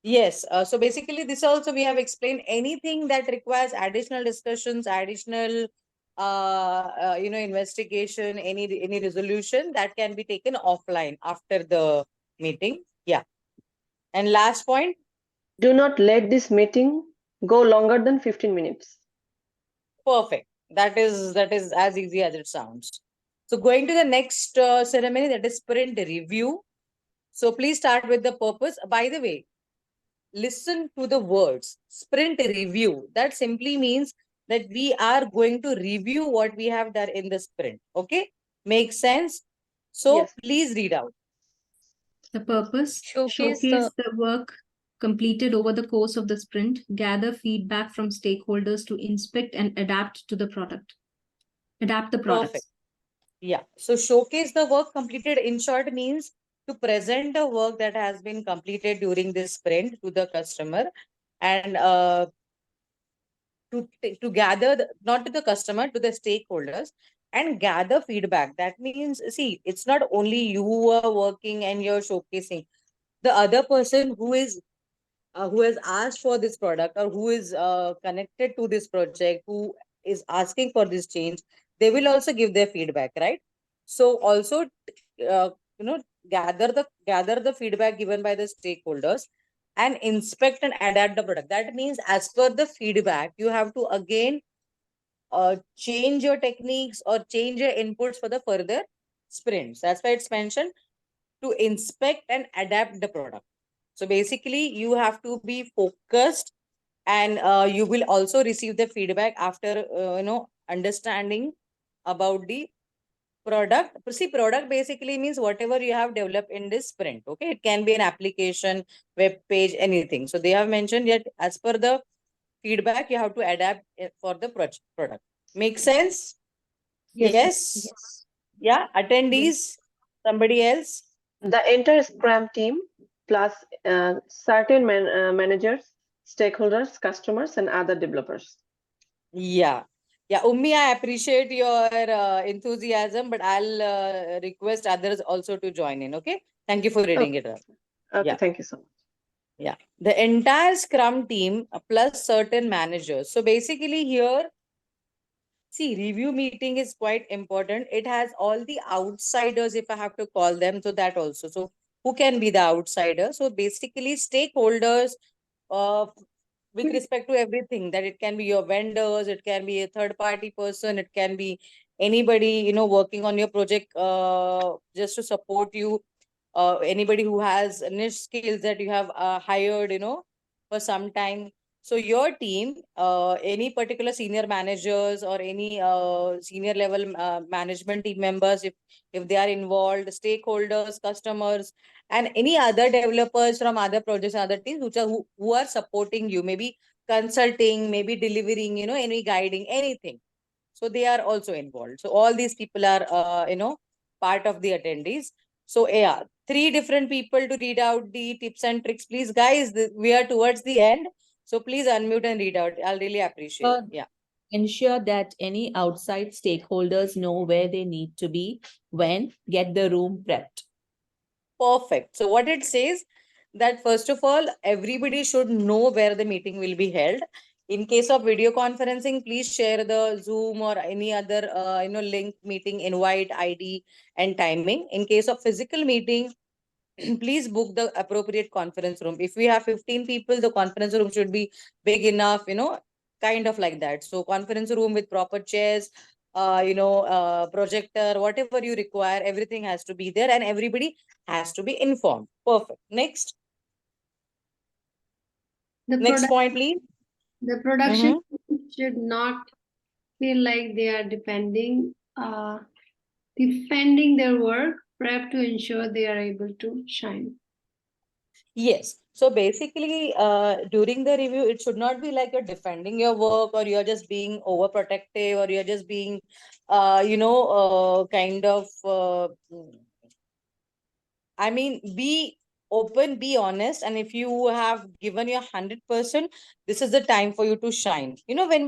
Yes. So basically, this also we have explained anything that requires additional discussions, additional, investigation, any resolution that can be taken offline after the meeting. Yeah. And last point. Do not let this meeting go longer than 15 minutes. Perfect. That is as easy as it sounds. So going to the next ceremony, that is sprint review. So please start with the purpose. By the way, listen to the words sprint review. That simply means that we are going to review what we have done in the sprint. Okay, makes sense? So Yes. please read out. The purpose: Showcase showcase the work completed over the course of the sprint, gather feedback from stakeholders to inspect and adapt to the product. Adapt the products. Perfect. Yeah. So showcase the work completed, in short, means to present the work that has been completed during this sprint to the customer, and to gather not to the customer, to the stakeholders, and gather feedback. That means, see, it's not only you who are working and you're showcasing. The other person who has asked for this product, or who is connected to this project, who is asking for this change, they will also give their feedback, right? So also, gather the feedback given by the stakeholders and inspect and adapt the product. That means, as per the feedback, you have to again change your techniques or change your inputs for the further sprints. That's why it's mentioned to inspect and adapt the product. So basically, you have to be focused, and you will also receive the feedback after understanding about the product. See, product basically means whatever you have developed in this sprint. Okay, it can be an application, web page, anything. So they have mentioned that as per the feedback, you have to adapt it for the product. Make sense? Yes. Yeah. Attendees. Somebody else. The entire Scrum team plus certain managers, stakeholders, customers, and other developers. Yeah. Yeah, Ummi, I appreciate your enthusiasm, but I'll request others also to join in. Okay. Thank you for reading it up. Okay, Yeah. thank you so much. Yeah. The entire Scrum team plus certain managers. So basically here, see, review meeting is quite important. It has all the outsiders, if I have to call them, so that also. So who can be the outsider? So basically stakeholders, uh, with respect to everything, that it can be your vendors, it can be a third party person, it can be anybody, working on your project, just to support you, anybody who has niche skills that you have hired, for some time. So your team, any particular senior managers or any senior level management team members, if they are involved, stakeholders, customers, and any other developers from other projects and other teams who are supporting you, maybe consulting, maybe delivering, any guiding, anything. So they are also involved. So all these people are, part of the attendees. So yeah, 3 different people to read out the tips and tricks. Please, guys, we are towards the end. So please unmute and read out. I'll really appreciate. Yeah. Ensure that any outside stakeholders know where they need to be when get the room prepped. Perfect. So what it says, that first of all, everybody should know where the meeting will be held. In case of video conferencing, please share the Zoom or any other link, meeting invite ID and timing. In case of physical meeting, please book the appropriate conference room. If we have 15 people, the conference room should be big enough, kind of like that. So conference room with proper chairs, projector, whatever you require, everything has to be there and everybody has to be informed. Perfect. Next. Next point, please. The production should not feel like they are defending their work, prep to ensure they are able to shine. Yes. So basically, during the review, it should not be like you're defending your work or you're just being overprotective or you're just being, be open, be honest. And if you have given your 100%, this is the time for you to shine. When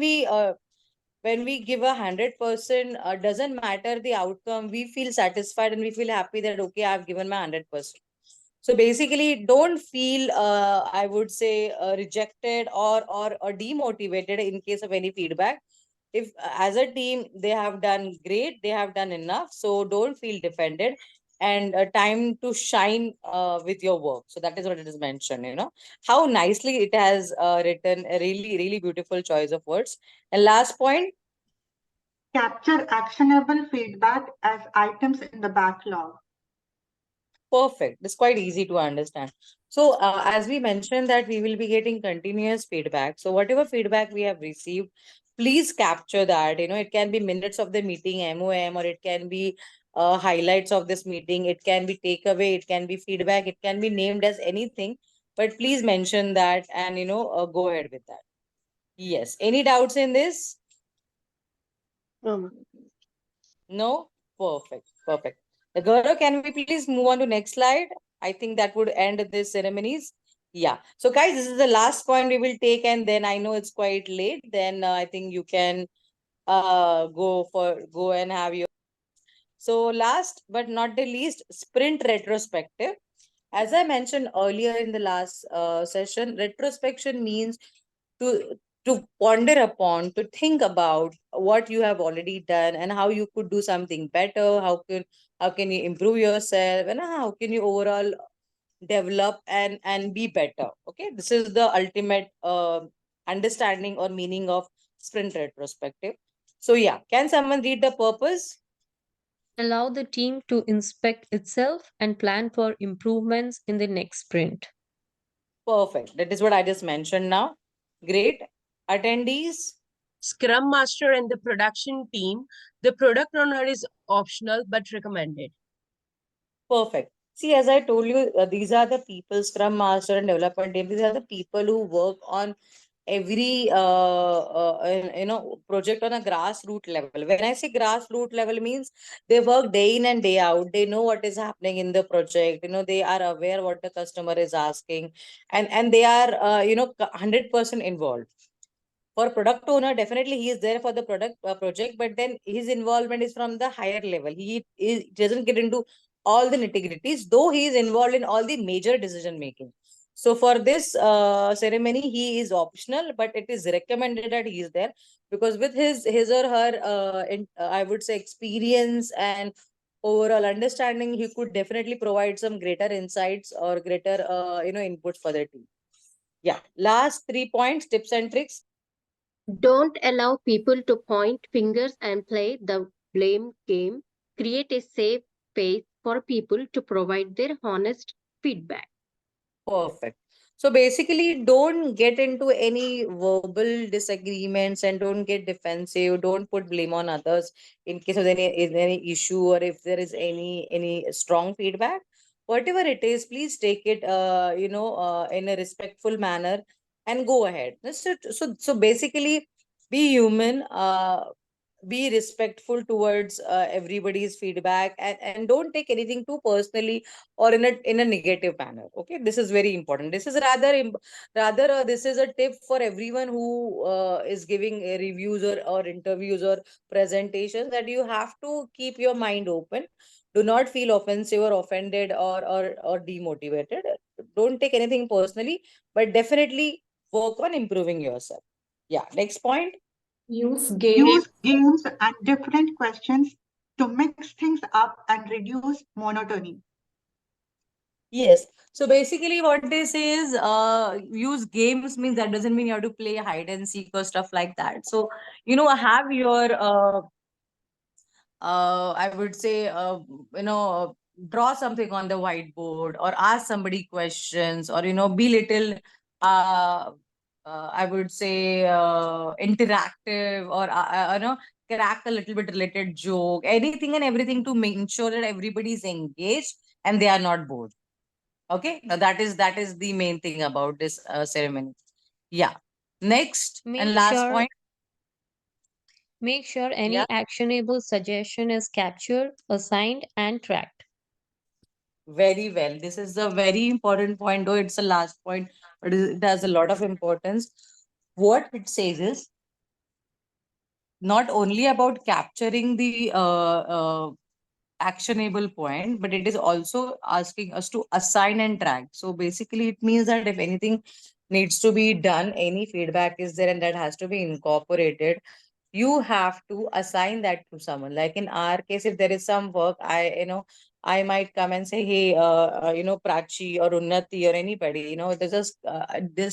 we give 100%, doesn't matter the outcome, we feel satisfied and we feel happy that, okay, I've given my 100%. So basically, don't feel, I would say, rejected or demotivated in case of any feedback. If as a team they have done great, they have done enough, so don't feel defended, and time to shine with your work. So that is what it is mentioned. How nicely it has written, a really, really beautiful choice of words. And last point, capture actionable feedback as items in the backlog. perfect. It's quite easy to understand. So as we mentioned that we will be getting continuous feedback. So whatever feedback we have received, please capture that. It can be minutes of the meeting, MOM, or it can be highlights of this meeting. It can be takeaway. It can be feedback. It can be named as anything. But please mention that and, go ahead with that. Yes. Any doubts in this? No? Perfect. Perfect. Gaurav, can we please move on to next slide? I think that would end this ceremonies. Yeah. So guys, this is the last point we will take, and then I know it's quite late. Then I think you can go and have your. So last but not the least, sprint retrospective. As I mentioned earlier in the last session, retrospection means to ponder upon, to think about what you have already done and how you could do something better. How can you improve yourself, and how can you overall develop and be better. Okay, this is the ultimate understanding or meaning of sprint retrospective. So yeah, can someone read the purpose? Allow the team to inspect itself and plan for improvements in the next sprint. Perfect. That is what I just mentioned now. Great. Attendees? Scrum Master and the production team. The product owner is optional but recommended. Perfect. See, as I told you, these are the people, Scrum Master and development team. These are the people who work on every project on a grassroots level. When I say grassroots level, means they work day in and day out. They know what is happening in the project. They are aware what the customer is asking, and they are 100% involved. For product owner, definitely he is there for the project, but then his involvement is from the higher level. He doesn't get into all the nitty-gritties, though he is involved in all the major decision making. So for this ceremony, he is optional, but it is recommended that he is there, because with his or her I would say experience and overall understanding, he could definitely provide some greater insights or greater inputs for the team. Yeah. Last 3 points, tips and tricks. Don't allow people to point fingers and play the blame game. Create a safe space for people to provide their honest feedback. Perfect. So basically, don't get into any verbal disagreements and don't get defensive. Don't put blame on others in case of any issue, or if there is any strong feedback. Whatever it is, please take it in a respectful manner and go ahead. So basically, be human. Be respectful towards everybody's feedback, and don't take anything too personally or in a negative manner. Okay, this is very important. This is rather this is a tip for everyone who is giving reviews or interviews or presentations, that you have to keep your mind open. Do not feel offensive or offended or demotivated. Don't take anything personally, but definitely work on improving yourself. Yeah. Next point. Use games and different questions to mix things up and reduce monotony. Yes. So basically what they say is use games means that doesn't mean you have to play hide and seek or stuff like that. So, have your I would say draw something on the whiteboard or ask somebody questions or be little uh, I would say interactive or crack a little bit related joke, anything and everything to make sure that everybody is engaged and they are not bored. Okay, now that is the main thing about this ceremony. Yeah. Next and Make last sure point. make sure Yeah. any actionable suggestion is captured, assigned, and tracked. Very well. This is a very important point, though it's the last point, but it has a lot of importance. What it says is not only about capturing the actionable point, but it is also asking us to assign and track. So basically, it means that if anything needs to be done, any feedback is there and that has to be incorporated, you have to assign that to someone. Like in our case, if there is some work, I might come and say, hey, Prachi or Unnati or anybody, this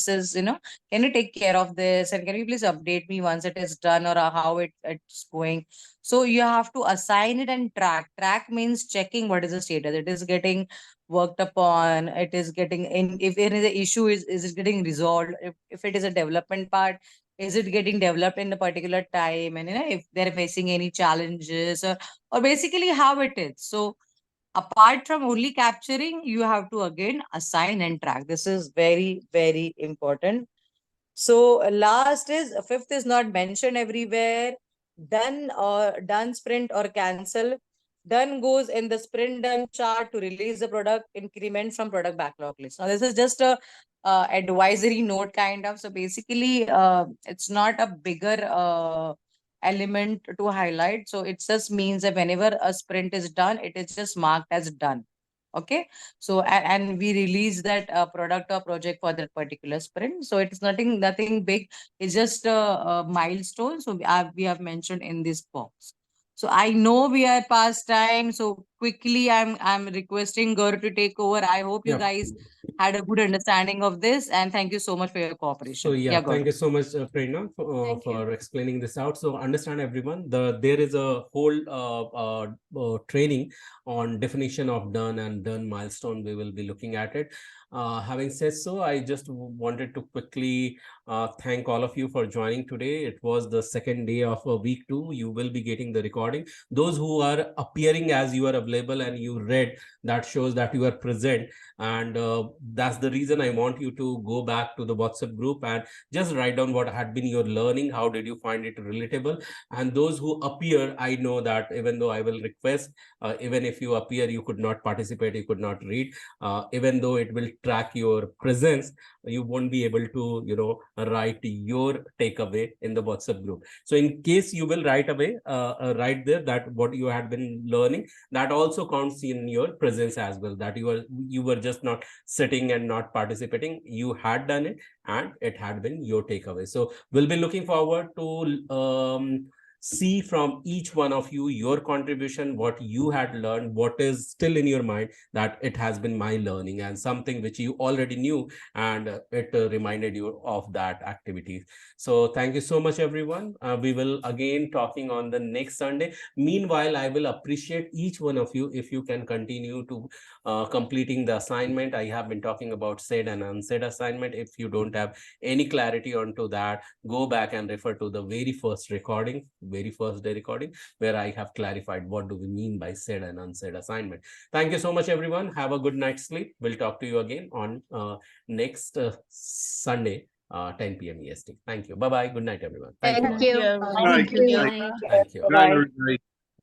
is, can you take care of this and can you please update me once it is done or how it's going. So you have to assign it and track. Track means checking what is the status. It is getting worked upon. It is getting in. If there is an issue, is it getting resolved? If it is a development part, is it getting developed in a particular time? And if they're facing any challenges or basically how it is. So apart from only capturing, you have to again assign and track. This is very, very important. So last is fifth is not mentioned everywhere. Done sprint or cancel. Done goes in the sprint done chart to release the product increment from product backlog list. Now this is just a advisory note kind of. So basically, it's not a bigger element to highlight. So it just means that whenever a sprint is done, it is just marked as done. Okay. So and we release that product or project for that particular sprint. So it's nothing big. It's just a milestone. So we have mentioned in this box. So I know we are past time. So quickly, I'm requesting Gaur to take over. I hope you Yeah. guys had a good understanding of this, and thank you so much for your So cooperation. yeah, Yeah, Gaur. thank you so much, Prerna, Thank for you. explaining this out. So understand everyone, there is a whole training on definition of done and done milestone. We will be looking at it. Having said so, I just wanted to quickly thank all of you for joining today. It was the second day of week 2. You will be getting the recording. Those who are appearing as you are available and you read, that shows that you are present, and that's the reason I want you to go back to the WhatsApp group and just write down what had been your learning, how did you find it relatable. And those who appear, I know that even though I will request, even if you appear, you could not participate, you could not read, even though it will track your presence, you won't be able to write your takeaway in the WhatsApp group. So in case you will write away, write there that what you had been learning, that also counts in your presence as well, that you were just not sitting and not participating, you had done it and it had been your takeaway. So we'll be looking forward to see from each one of you your contribution, what you had learned, what is still in your mind that it has been my learning, and something which you already knew and it reminded you of that activity. So thank you so much, everyone. We will again talking on the next Sunday. Meanwhile, I will appreciate each one of you if you can continue to completing the assignment. I have been talking about said and unsaid assignment. If you don't have any clarity onto that, go back and refer to the very first day recording, where I have clarified what do we mean by said and unsaid assignment. Thank you so much, everyone. Have a good night's sleep. We'll talk to you again on next Sunday, 10 p.m. EST. Thank you. Bye-bye. Good night, everyone. Thank you all. Thank you. Right. Thank you. Right. Bye. Thank you. Good night, everybody.